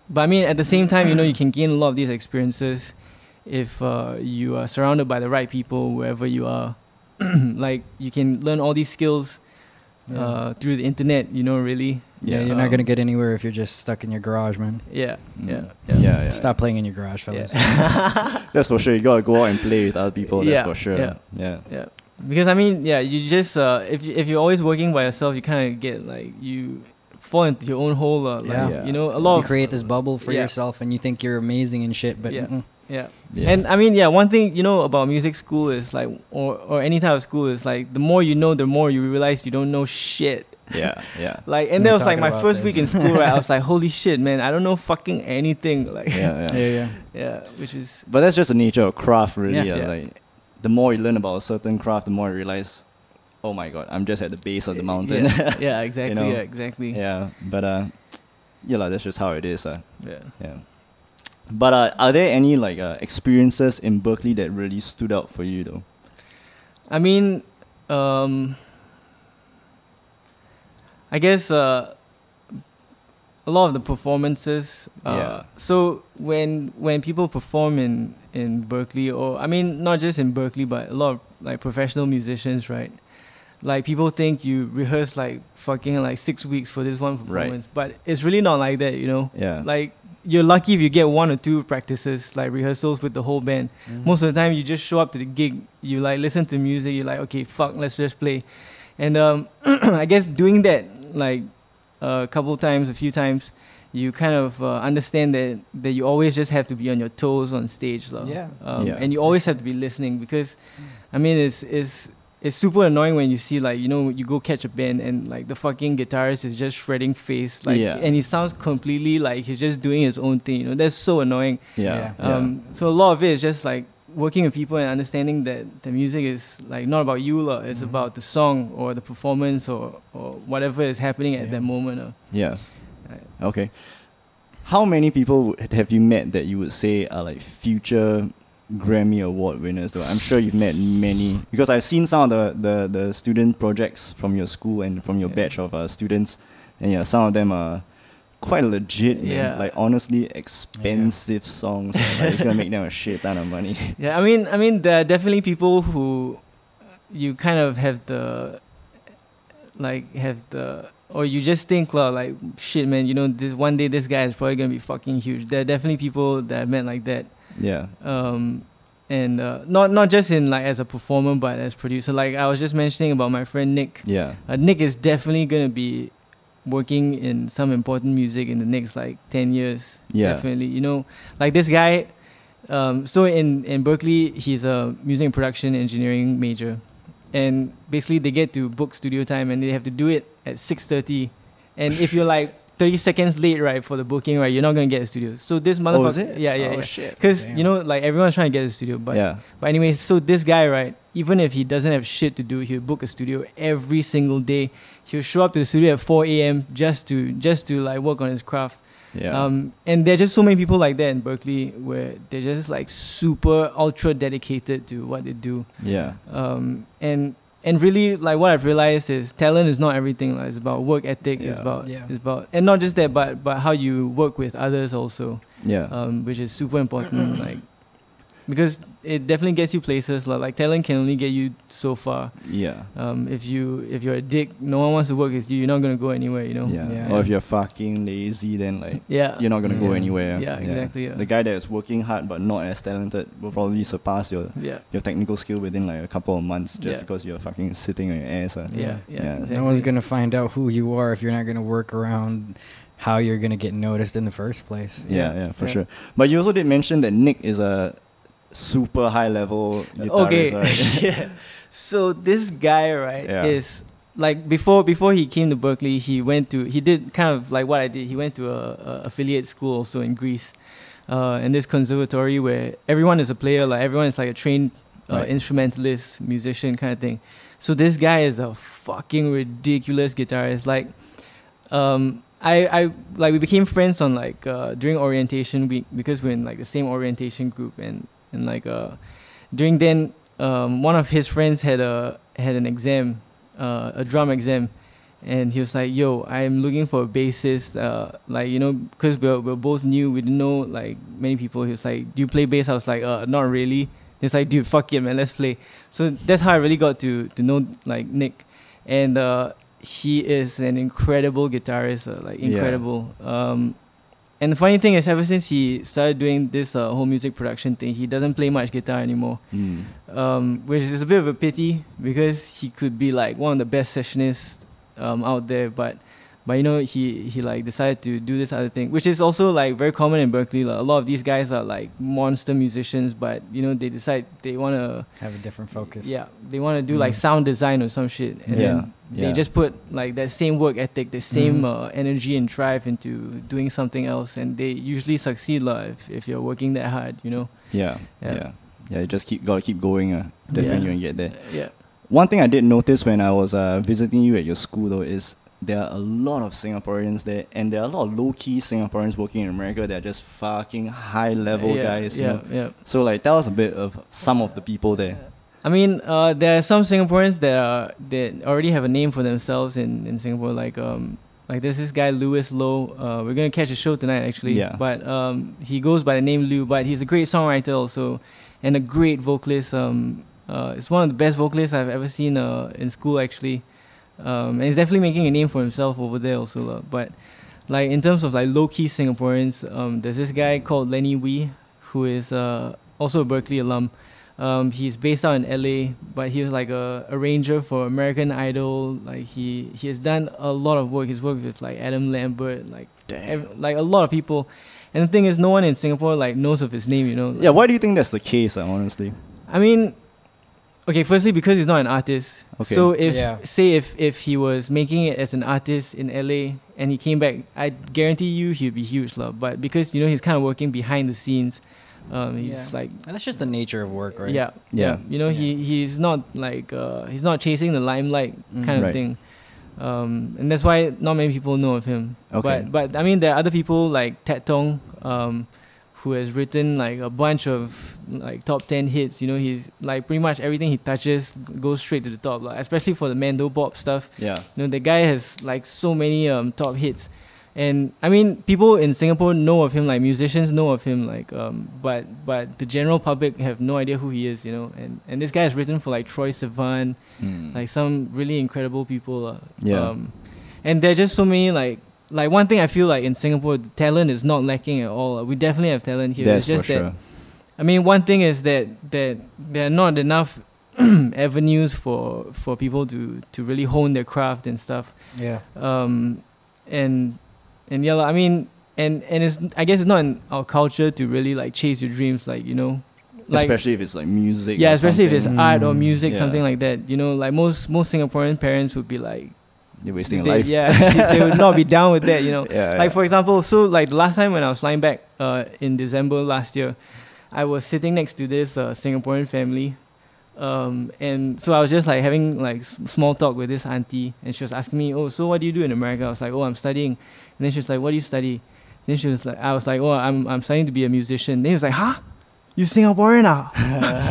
But I mean, at the same time, you know, you can gain a lot of these experiences if you are surrounded by the right people wherever you are. Like, you can learn all these skills through the internet, you know, really. Yeah, you're not gonna get anywhere if you're just stuck in your garage, man. Yeah. Stop playing in your garage, fellas. That's for sure. You gotta go out and play with other people. That's for sure. Yeah. Because I mean, you just if you're always working by yourself, you kind of get like, you fall into your own hole. You know, a lot. You create this bubble for yourself, and you think you're amazing and shit, but Yeah. And I mean, one thing, you know, about music school is like, or any type of school is like, the more you know, the more you realize you don't know shit. Yeah. Like, and that was like my first week in school, right? I was like, holy shit, man, I don't know fucking anything. Like, yeah. Which is. But that's just the nature of craft, really. Yeah. Like, the more you learn about a certain craft, the more you realize, oh my god, I'm just at the base of the mountain. Yeah, exactly. You know? Yeah, exactly. Yeah, but that's just how it is. Yeah. But are there any like experiences in Berklee that really stood out for you though? I mean, I guess a lot of the performances. So when people perform in Berklee, or I mean, not just in Berklee, but a lot of like professional musicians, right? Like, people think you rehearse like fucking like 6 weeks for this one performance, but it's really not like that, you know? Yeah. Like, you're lucky if you get 1 or 2 practices, like rehearsals with the whole band. Most of the time, you just show up to the gig, you like listen to music, you're like, okay, fuck, let's just play. And I guess doing that like a few times, you kind of understand that you always just have to be on your toes on stage, and you always have to be listening, because I mean, it's super annoying when you see, like, you know, you go catch a band and like the fucking guitarist is just shredding face, like, and he sounds completely like he's just doing his own thing, you know. That's so annoying. So a lot of it is just like working with people and understanding that the music is like not about you, it's about the song or the performance or whatever is happening at that moment. Okay. How many people have you met that you would say are like future Grammy Award winners though? I'm sure you've met many, because I've seen some of the student projects from your school and from your batch of students, and some of them are quite legit, like honestly expensive songs. Like, it's gonna make them a shit ton of money. I mean there are definitely people who you kind of have the you just think like, shit, man, you know, this one day this guy is probably gonna be fucking huge. There are definitely people that I've met like that. Yeah. And not just in like as a performer, but as producer. Like I was just mentioning about my friend Nick. Yeah. Nick is definitely gonna be working in some important music in the next like 10 years. Yeah. Definitely. You know, like this guy. So in Berklee, he's a music and production engineering major, and basically they get to book studio time and they have to do it at 6:30, and if you're like 30 seconds late, right, for the booking, right, you're not gonna get a studio. So this motherfucker, is it? yeah, Shit. because you know, like everyone's trying to get a studio, but anyway, so this guy, right, even if he doesn't have shit to do, he'll book a studio every single day. He'll show up to the studio at 4 a.m. just to like work on his craft. Yeah. And there are just so many people like that in Berklee where they're just like super ultra dedicated to what they do. Yeah. And really, like what I've realized is talent is not everything. Like, it's about work ethic. Yeah. It's about and not just that, but how you work with others also. Yeah. Which is super important. Like, because it definitely gets you places. Like talent can only get you so far. Yeah. If you're a dick, no one wants to work with you. You're not gonna go anywhere. You know. Yeah. Or if you're fucking lazy, then like you're not gonna go anywhere. Yeah, exactly. Yeah. The guy that's working hard but not as talented will probably surpass your technical skill within like a couple of months just because you're fucking sitting on your ass. Yeah. Exactly. No one's gonna find out who you are if you're not gonna work around how you're gonna get noticed in the first place. Yeah, for sure. But you also did mention that Nick is a super high level guitarist, right? Yeah. So this guy, right, is like before he came to Berklee, he did kind of like what I did. He went to a affiliate school also in Greece, and this conservatory where everyone is a player, like everyone is like a trained instrumentalist, musician kind of thing. So this guy is a fucking ridiculous guitarist. Like, I like we became friends on like during orientation week because we're in like the same orientation group and like during then one of his friends had an exam, a drum exam, and he was like, yo, I'm looking for a bassist, like, you know, because we're both new, we didn't know like many people. He was like, do you play bass? I was like, not really. He's like, dude, fuck it, man, let's play. So that's how I really got to know like Nick, and he is an incredible guitarist, like incredible. And the funny thing is, ever since he started doing this whole music production thing, he doesn't play much guitar anymore, which is a bit of a pity because he could be like one of the best sessionists out there. But you know, he like decided to do this other thing, which is also like very common in Berklee. Like, a lot of these guys are like monster musicians, but you know, they decide they want to have a different focus. Yeah, they want to do like sound design or some shit, and then they just put like that same work ethic, the same energy and drive into doing something else, and they usually succeed if you're working that hard, you know. Yeah, you just gotta keep going. Definitely gonna get there. Yeah. One thing I did notice when I was visiting you at your school though is there are a lot of Singaporeans there, and there are a lot of low-key Singaporeans working in America that are just fucking high-level guys. You know? So like, tell us a bit of some of the people there. I mean, there are some Singaporeans that already have a name for themselves in Singapore. Like there's this guy Louis Low. We're gonna catch a show tonight actually. Yeah. But he goes by the name Lou. But he's a great songwriter also, and a great vocalist. It's one of the best vocalists I've ever seen in school actually. And he's definitely making a name for himself over there also. But like in terms of like low-key Singaporeans, there's this guy called Lenny Wee, who is also a Berklee alum. He's based out in LA, but he was like a arranger for American Idol. Like he has done a lot of work. He's worked with like Adam Lambert, like a lot of people. And the thing is, no one in Singapore like knows of his name, you know. Yeah, why do you think that's the case, honestly? I mean, okay, firstly, because he's not an artist. Okay. So if he was making it as an artist in LA and he came back, I guarantee you he'd be huge, but because, you know, he's kind of working behind the scenes, he's like, and that's just the nature of work, right? Yeah. You know, he's not like he's not chasing the limelight kind of thing, and that's why not many people know of him. Okay. But I mean, there are other people like Tong, who has written like a bunch of like top 10 hits. You know, he's like pretty much everything he touches goes straight to the top, like, especially for the Mando pop stuff. Yeah. You know, the guy has like so many top hits. And I mean, people in Singapore know of him, like musicians know of him, like but the general public have no idea who he is, you know. And this guy has written for like Troye Sivan, like some really incredible people. And there are just so many like one thing I feel like in Singapore, the talent is not lacking at all. We definitely have talent here. That's it's just for that sure. I mean, one thing is that there are not enough avenues for people to really hone their craft and stuff. Yeah. And yeah, I mean, and it's, I guess it's not in our culture to really like chase your dreams, like, you know, like, especially if it's like music. yeah, or especially if it's something. art or music, Yeah. something like that. You know, like most Singaporean parents would be like, You're wasting they, life. yeah, they would not be down with that. You know, Yeah, like for example, so like the last time when I was flying back in December last year, I was sitting next to this Singaporean family. And so I was just like having like small talk with this auntie, and she was asking me, "Oh, so what do you do in America?" I was like, "Oh, I'm studying." And then she was like, "What do you study?" Then she was like, "I was like, oh, I'm studying to be a musician." Then he was like, "Huh? You Singaporean now?"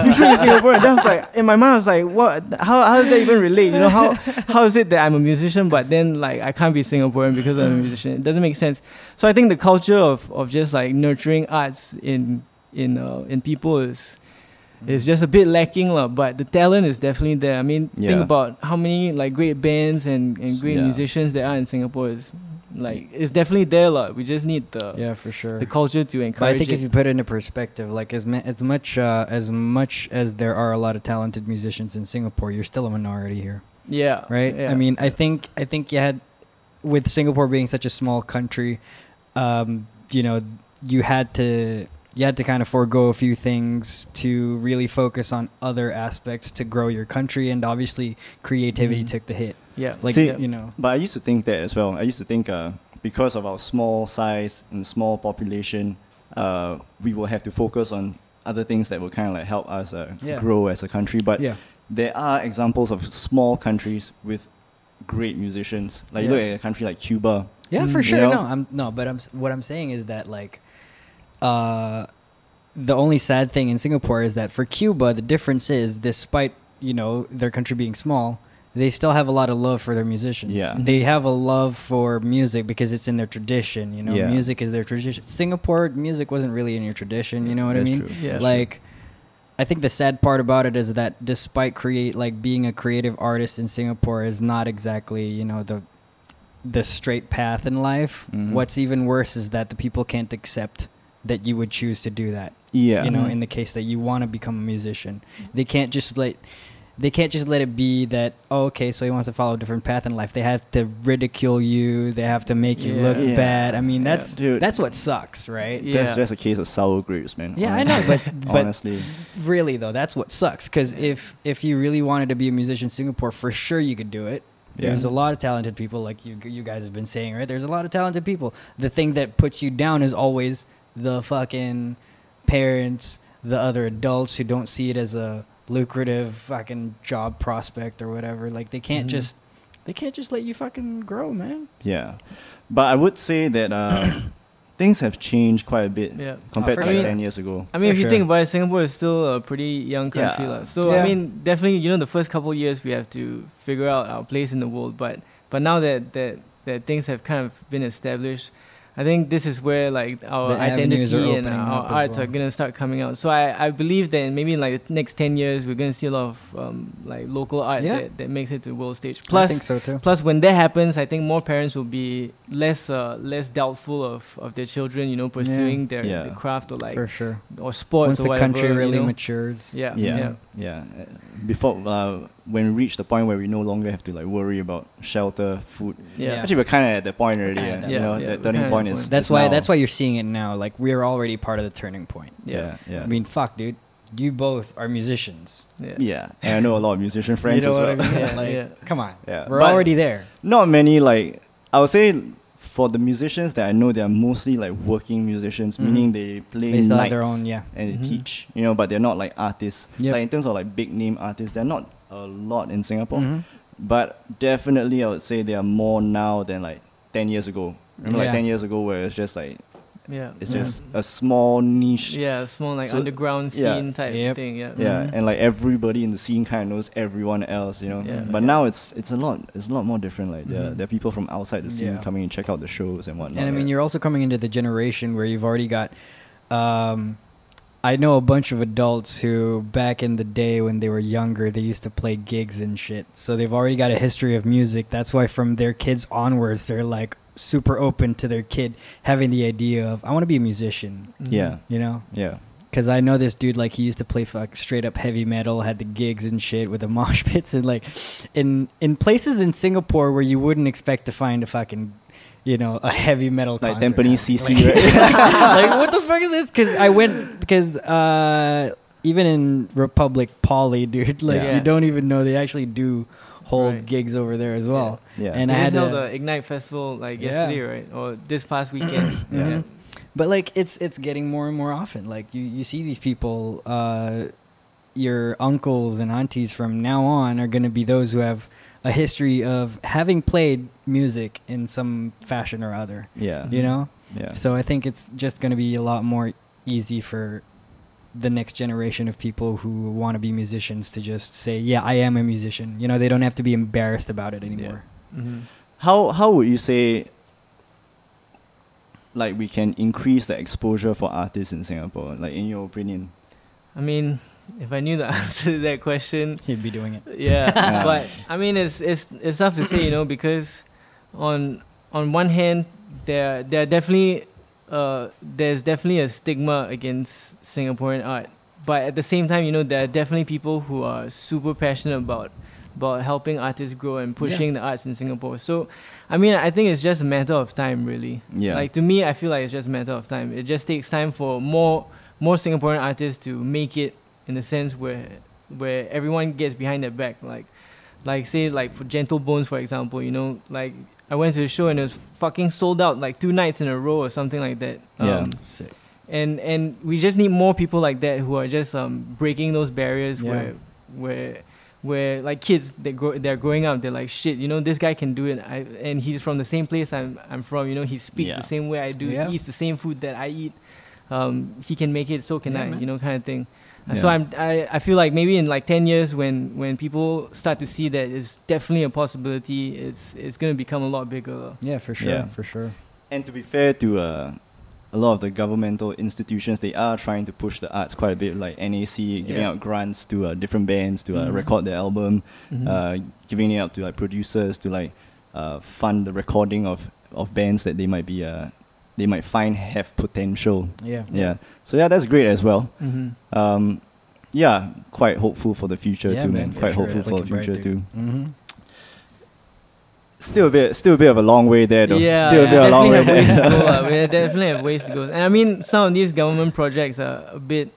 You say you're Singaporean. Then I was like, in my mind, I was like, "What? How does that even relate? You know, how is it that I'm a musician, but then like I can't be Singaporean because I'm a musician? It doesn't make sense." So I think the culture of just like nurturing arts in people is just a bit lacking, but the talent is definitely there. I mean, think about how many like great bands and great musicians there are in Singapore. Is like it's definitely there, we just need for sure the culture to encourage. But I think it. if you put it into perspective, like as much as there are a lot of talented musicians in Singapore, you're still a minority here. Yeah. Right. Yeah. I mean, I think you had, with Singapore being such a small country, you know, you had to kind of forego a few things to really focus on other aspects to grow your country, and obviously creativity took the hit. Yeah. Like, See, you know. But I used to think that as well. I used to think because of our small size and small population, we will have to focus on other things that will kind of like help us grow as a country. But there are examples of small countries with great musicians. Like you look at a country like Cuba. Yeah, for sure. You know? What I'm saying is that like, the only sad thing in Singapore is that for Cuba, the difference is, despite, you know, their country being small, they still have a lot of love for their musicians. Yeah. They have a love for music because it's in their tradition, you know. Yeah. Music is their tradition. Singapore, music wasn't really in your tradition, you know what I That's mean? true. Yeah. Like, I think the sad part about it is that despite being a creative artist in Singapore is not exactly, you know, the straight path in life. Mhm. What's even worse is that the people can't accept that you would choose to do that. Yeah. You know, in the case that you want to become a musician, they can't just let it be that, oh, okay, so he wants to follow a different path in life. They have to ridicule you. They have to make you look bad. I mean, that's what sucks, right? Yeah. That's just a case of sour grapes, man. Yeah, honestly. I know, but honestly, really though, that's what sucks. Because if you really wanted to be a musician in Singapore, for sure you could do it. There's a lot of talented people, like you guys have been saying, right? There's a lot of talented people. The thing that puts you down is always the fucking parents, the other adults who don't see it as a lucrative fucking job prospect or whatever. Like they can't just let you fucking grow, man. yeah. But I would say that things have changed quite a bit compared for to like sure. 10 years ago. I mean, For if you sure. think about it, Singapore is still a pretty young country. Yeah. So, I mean, definitely, you know, the first couple of years we have to figure out our place in the world. But now that things have kind of been established, I think this is where like our The avenues are identity and opening our up as arts well. are going to start coming out. So I believe that maybe in like the next 10 years, we're going to see a lot of like local art that makes it to world stage. I think so too. Plus, when that happens, I think more parents will be less doubtful of their children, you know, pursuing their craft or like For sure. or sports Once or the whatever. country really you know? matures. Yeah. Before when we reach the point where we no longer have to like worry about shelter, food. Yeah. Actually, we're kind of at that point already. kinda at that You know, point. that We're turning kinda point at that is. point. That's why you're seeing it now. Like we're already part of the turning point. Yeah. I mean, fuck, dude. You both are musicians. Yeah, and I know a lot of musician friends You know as what well. I mean? Yeah, Like, yeah. come on. Yeah, We're but already there. Not many, like, I would say for the musicians that I know, they are mostly like working musicians, meaning they play They still have nights their own, and they teach, you know, but they're not like artists. Yep. Like in terms of like big name artists, they're not a lot in Singapore. Mhm. But definitely I would say there are more now than like 10 years ago. Remember like 10 years ago where it's just like, it's just a small niche. Yeah, small like So- underground yeah. scene type Yep. thing. Yeah. Yeah, and like everybody in the scene kind of knows everyone else, you know. Yeah. But now it's a lot more different. Like there are people from outside the scene Yeah. coming and check out the shows and whatnot. And I mean, you're also coming into the generation where you've already got I know a bunch of adults who, back in the day when they were younger, they used to play gigs and shit. So they've already got a history of music. That's why from their kids onwards, they're like super open to their kid having the idea of, I want to be a musician. Yeah. You know? Yeah. Because I know this dude, like, he used to play straight up heavy metal, had the gigs and shit with the mosh pits. And, like, in places in Singapore where you wouldn't expect to find a fucking, you know, a heavy metal Like concert. Tampines CC, Like, right? like, what the fuck is this? Because even in Republic Poly, dude, like, Yeah. you don't even know they actually do hold Right. gigs over there as well. Yeah. And They I had just held to, the Ignite Festival like Yeah. yesterday, right? Or this past weekend. Mhm. But like it's getting more and more often. Like you see these people, your uncles and aunties from now on are going to be those who have a history of having played music in some fashion or other. Yeah. You know? Yeah. So I think it's just going to be a lot more easy for the next generation of people who want to be musicians to just say, yeah, I am a musician. You know, they don't have to be embarrassed about it anymore. Mm-hmm. How would you say, like, we can increase the exposure for artists in Singapore, like, in your opinion? I mean, if I knew the answer to that question, He'd be doing it. yeah. Yeah. But I mean, it's tough to say, you know, because on one hand, there definitely there's definitely a stigma against Singaporean art, but at the same time, you know, there are definitely people who are super passionate about helping artists grow and pushing the arts in Singapore. So, I mean, I think it's just a matter of time, really. Yeah. Like, to me, I feel like it's just a matter of time. It just takes time for more Singaporean artists to make it, in the sense where everyone gets behind their back. Like say, like, for Gentle Bones, for example, you know, like, I went to a show and it was fucking sold out like 2 nights in a row or something like that. Yeah. Sick. And we just need more people like that who are just breaking those barriers Yeah. where like kids they're growing up, they're like, shit, you know, this guy can do it. And he's from the same place I'm from, you know, he speaks Yeah. the same way I do, Yeah. he eats the same food that I eat. He can make it, so can Yeah, I, man. you know, kind of thing. And Yeah. so I feel like maybe in like 10 years when people start to see that it's definitely a possibility, it's going to become a lot bigger. Yeah, for sure. Yeah. For sure. And to be fair to a lot of the governmental institutions, they are trying to push the arts quite a bit, like NAC giving Yeah. out grants to different bands to Mhm. record their album, Mhm. giving it out to like producers to like fund the recording of bands that they might find have potential. Yeah. Yeah. So yeah, that's great as well. Mm-hmm. Yeah, quite hopeful for the future Yeah, too, man, man. for Quite sure. hopeful It's for the looking bright, future dude. too. Mm-hmm. Still a bit of a long way there though. Yeah, Still a bit of a long way definitely have ways to there. go. We definitely have ways to go. And I mean, some of these government projects are a bit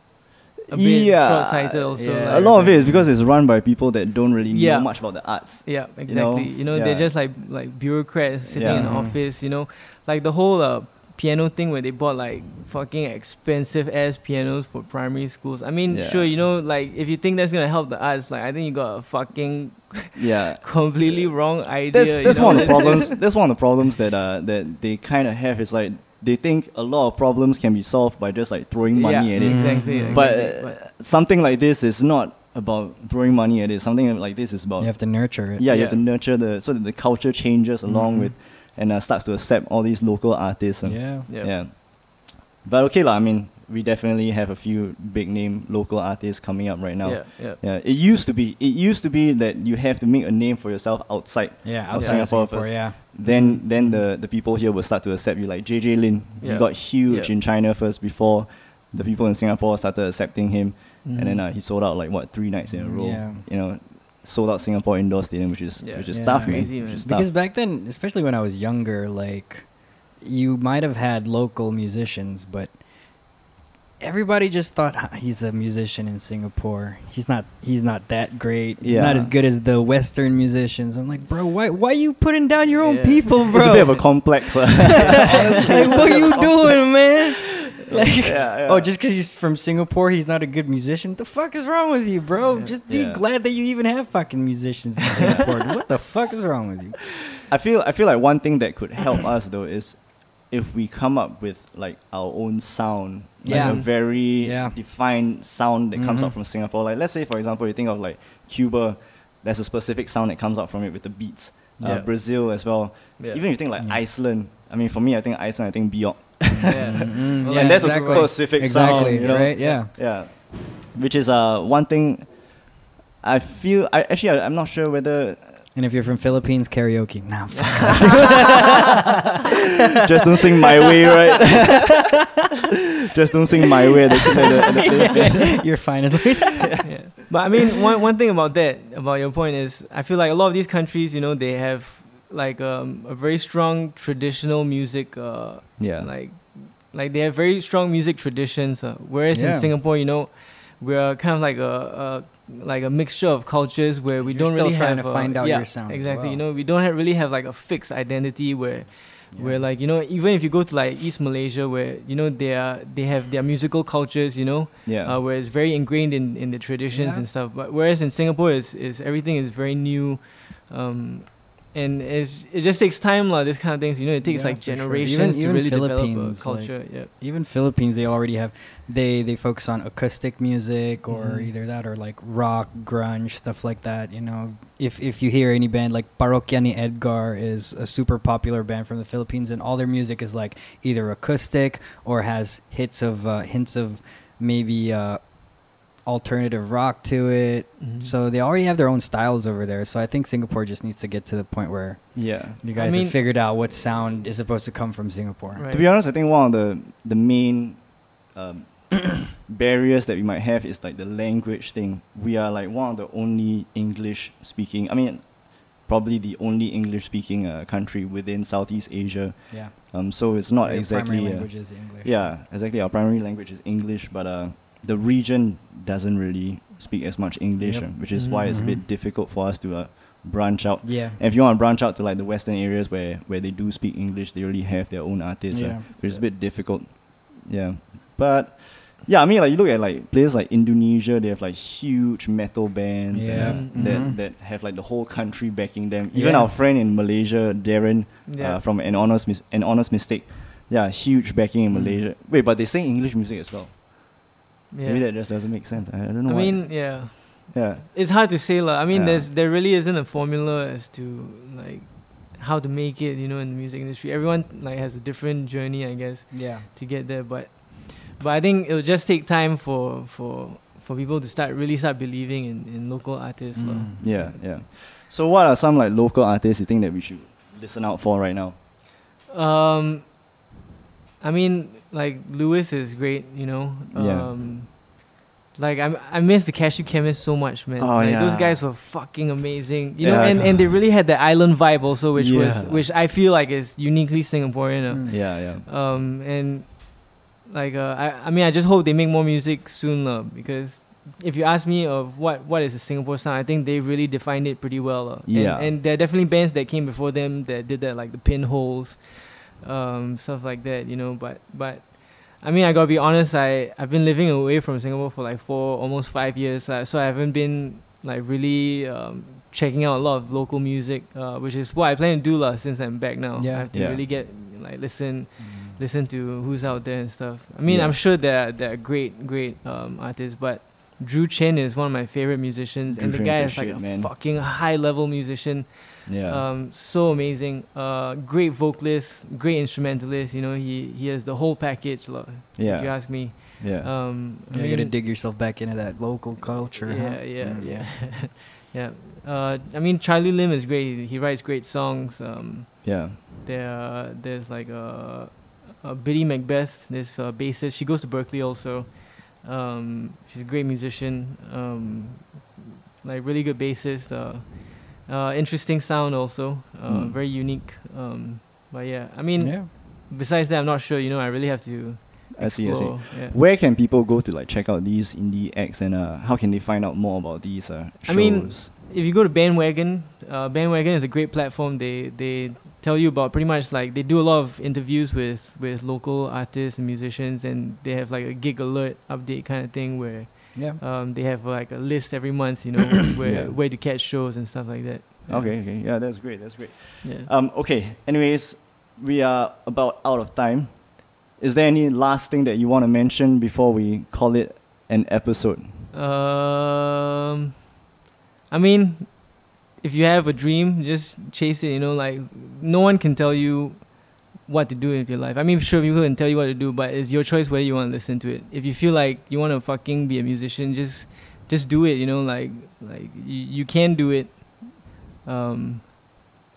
Yeah. short-sighted also. Yeah. A lot of it is because it's run by people that don't really Yeah. know much about the arts. Yeah, exactly. You know, Yeah. they're just like bureaucrats sitting Yeah. in an Mhm. office, you know. Like the whole piano thing where they bought like fucking expensive ass pianos for primary schools. I mean, Yeah. sure, you know, like if you think that's gonna help the arts, like I think you got a fucking Yeah. completely wrong idea. That's you know? one of the problems. That's one of the problems that that they kind of have. Is like they think a lot of problems can be solved by just like throwing money yeah, at it. exactly. Mhm. But exactly. something like this is not about throwing money at it. Something like this is about You have to nurture it. you Yeah. have to nurture so that the culture changes along Mhm. with and starts to accept all these local artists. And Yeah. yeah. But okay lah. I mean, we definitely have a few big name local artists coming up right now. Yeah. Yeah, it used to be that you have to make a name for yourself outside. Yeah. Of Outside of Singapore Singapore. first. Yeah. Then the people here will start to accept you. Like JJ Lin, he Yeah. got huge Yeah. in China first before the people in Singapore started accepting him, Mhm. and then he sold out like 3 nights in a row. Yeah. You know, sold out Singapore indoor stadium, which is Yeah. Yeah. tough, Crazy, man. man. Which is Because tough. back then, especially when I was younger, like you might have had local musicians, but everybody just thought he's a musician in Singapore. He's not that great. He's not Yeah. as good as the Western musicians. I'm like, bro, why you putting down your own Yeah. people, bro? It's a bit of a complex. Like, what you doing, man? Like, Yeah. oh, just because he's from Singapore, he's not a good musician? What the fuck is wrong with you, bro? Yeah. Just be Yeah. glad that you even have fucking musicians in Singapore. What the fuck is wrong with you? I feel like one thing that could help us though is if we come up with like our own sound, like Yeah. a very Yeah. defined sound that comes Mhm. out from Singapore. Like let's say for example, you think of like Cuba, there's a specific sound that comes out from it with the beats. Yeah. Brazil as well. Yeah. Even if you think like Yeah. Iceland. I mean, for me, I think Iceland. I think Bjork. And that's a specific sound, you know? Right? Yeah. Yeah. Which is one thing I feel. I'm not sure whether. And if you're from Philippines, karaoke. Nah, fuck. Just don't sing my way, right? Just don't sing my way. You're fine as yeah. But I mean, one thing about your point is, I feel like a lot of these countries, you know, they have like a very strong traditional music. Like they have very strong music traditions. Whereas in Singapore, you know, we're kind of like a mixture of cultures where we don't really trying have to find out your sound. Exactly. You know, we don't really have like a fixed identity where like, you know, even if you go to like East Malaysia where, you know, they have their musical cultures, you know, where it's very ingrained in the traditions and stuff. But whereas in Singapore is everything is very new, and it just takes time, this kind of things. You know, it takes like generations to really develop a culture. Like, even Philippines, they already have they focus on acoustic music or either that or like rock, grunge, stuff like that. You know, if you hear any band like Parokya ni Edgar is a super popular band from the Philippines, and all their music is like either acoustic or has hints of maybe alternative rock to it. So they already have their own styles over there. So I think Singapore just needs to get to the point where you guys have figured out what sound is supposed to come from Singapore. Right. To be honest, I think one of the main barriers that we might have is like the language thing. We are like one of the only English speaking, probably the only English speaking country within Southeast Asia. Yeah. So it's not exactly primary language is English. Yeah, exactly. Our primary language is English, but the region doesn't really speak as much English, which is why it's a bit difficult for us to branch out. Yeah. And if you want to branch out to like the Western areas where they do speak English, they already have their own artists, which is a bit difficult. Yeah. But yeah, I mean, like you look at like places like Indonesia, they have like huge metal bands that have like the whole country backing them. Even our friend in Malaysia, Darren, from An Honest Mistake, huge backing in Malaysia. Wait, but they sing English music as well. Yeah. Maybe that just doesn't make sense. I don't know. I mean, it's hard to say, I mean, there really isn't a formula as to like how to make it, you know, in the music industry. Everyone like has a different journey, I guess, to get there. But I think it'll just take time for people to really start believing in local artists. Yeah. So what are some like local artists you think that we should listen out for right now? I mean, like Lewis is great, you know. Like I miss the Cashew Chemist so much, man. Those guys were fucking amazing, you know. And they really had the island vibe also, which I feel like is uniquely Singaporean. And like I mean, I just hope they make more music soon, because if you ask me of what is a Singapore sound, I think they really defined it pretty well. And there are definitely bands that came before them that did that, like the Pinholes. Stuff like that, you know, but I mean, I gotta be honest, I've been living away from Singapore for like almost 5 years, so I haven't been like really checking out a lot of local music, which is what I plan to do since I'm back now. I have to really get like listen to who's out there and stuff. I mean, I'm sure they're great artists, but Drew Chen is one of my favorite musicians, and the guy is like a fucking high level musician. So amazing. Great vocalist, great instrumentalist. You know, he has the whole package. If you ask me. You gotta dig yourself back into that local culture. I mean, Charlie Lim is great. He writes great songs. There's like Biddy Macbeth, this bassist. She goes to Berklee also. She's a great musician. Like really good bassist. Interesting sound also, very unique. But yeah, I mean, besides that, I'm not sure. You know, I really have to explore. I see. Where can people go to like check out these indie acts, and how can they find out more about these shows? I mean, if you go to Bandwagon, Bandwagon is a great platform. They tell you about pretty much like they do a lot of interviews with local artists and musicians, and they have like a gig alert update kind of thing where. They have like a list every month, you know, where to catch shows and stuff like that. Okay. Yeah, that's great. Okay. Anyways, we are about out of time. Is there any last thing that you want to mention before we call it an episode? I mean, if you have a dream, just chase it. You know, like no one can tell you what to do in your life. I mean, sure, people can tell you what to do, but it's your choice whether you want to listen to it. If you feel like you want to fucking be a musician, just do it. You know, like you can do it.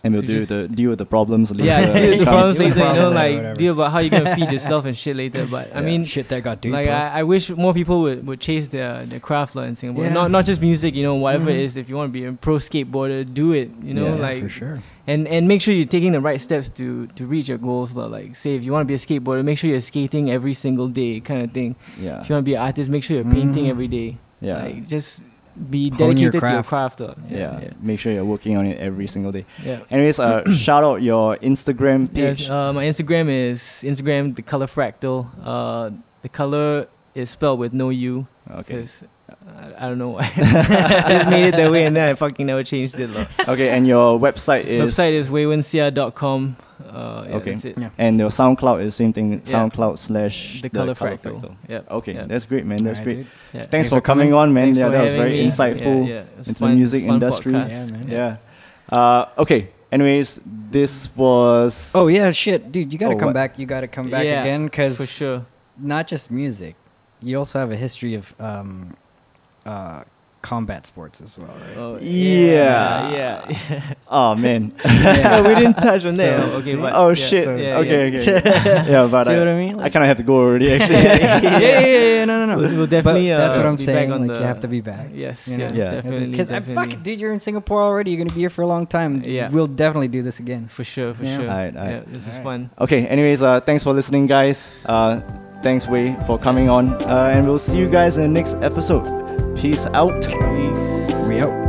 And we'll deal with the problems later. Yeah, deal with the problems later. You know, like whatever. deal about how you're gonna feed yourself and shit later. But I mean, shit that got deep. like I wish more people would chase their craft in Singapore. Yeah. Not just music. You know, whatever it is. If you want to be a pro skateboarder, do it. You know, Yeah, like for sure. and make sure you're taking the right steps to reach your goals. Like say if you want to be a skateboarder, make sure you're skating every single day, kind of thing. Yeah. If you want to be an artist, make sure you're painting every day. Yeah. Like just be Hone your dedicated to your craft. craft. Yeah. Make sure you're working on it every single day. Yeah. Anyways, shout out your Instagram page. Yes, my Instagram is the color fractal. The color is spelled with no U. Okay. Because I don't know why. I just made it that way and then I fucking never changed it. Okay, and your website is Website is weiwenseah.com. okay. That's it. Yeah. And your SoundCloud is same thing. Yeah. SoundCloud / The color fractal. Yeah. Okay, Yeah. that's great, man. That's Alright, great. dude. Yeah. Thanks for coming on, man. Thanks Yeah, for that was having very me. insightful Yeah, it was into fun, the music fun industry. podcast. Yeah, man. Yeah. Okay. Anyways, this was. Oh yeah, shit, dude, you gotta Oh, come what? back. You gotta come back Yeah, again, because for sure. not just music, you also have a history of combat sports as well, right? Oh, Yeah. yeah. Oh man. Yeah. We didn't touch on that. So, Okay, see? but Oh yeah, shit. so- yeah, Okay. Yeah, but See what I mean? I kind of have to go already. Actually. yeah. No. We'll definitely. But that's what I'm be back saying. on Like, the- you have to be back. Yes, You know? yes, Yeah. definitely. Because definitely. fuck, dude, you're in Singapore already. You're gonna be here for a long time. Yeah. We'll definitely do this again. For sure, for Yeah. sure. Alright. Yeah, this was fun. Okay. Anyways, thanks for listening, guys. Thanks, Wei, for coming on, and we'll see you guys in the next episode. Peace out. Peace. We out.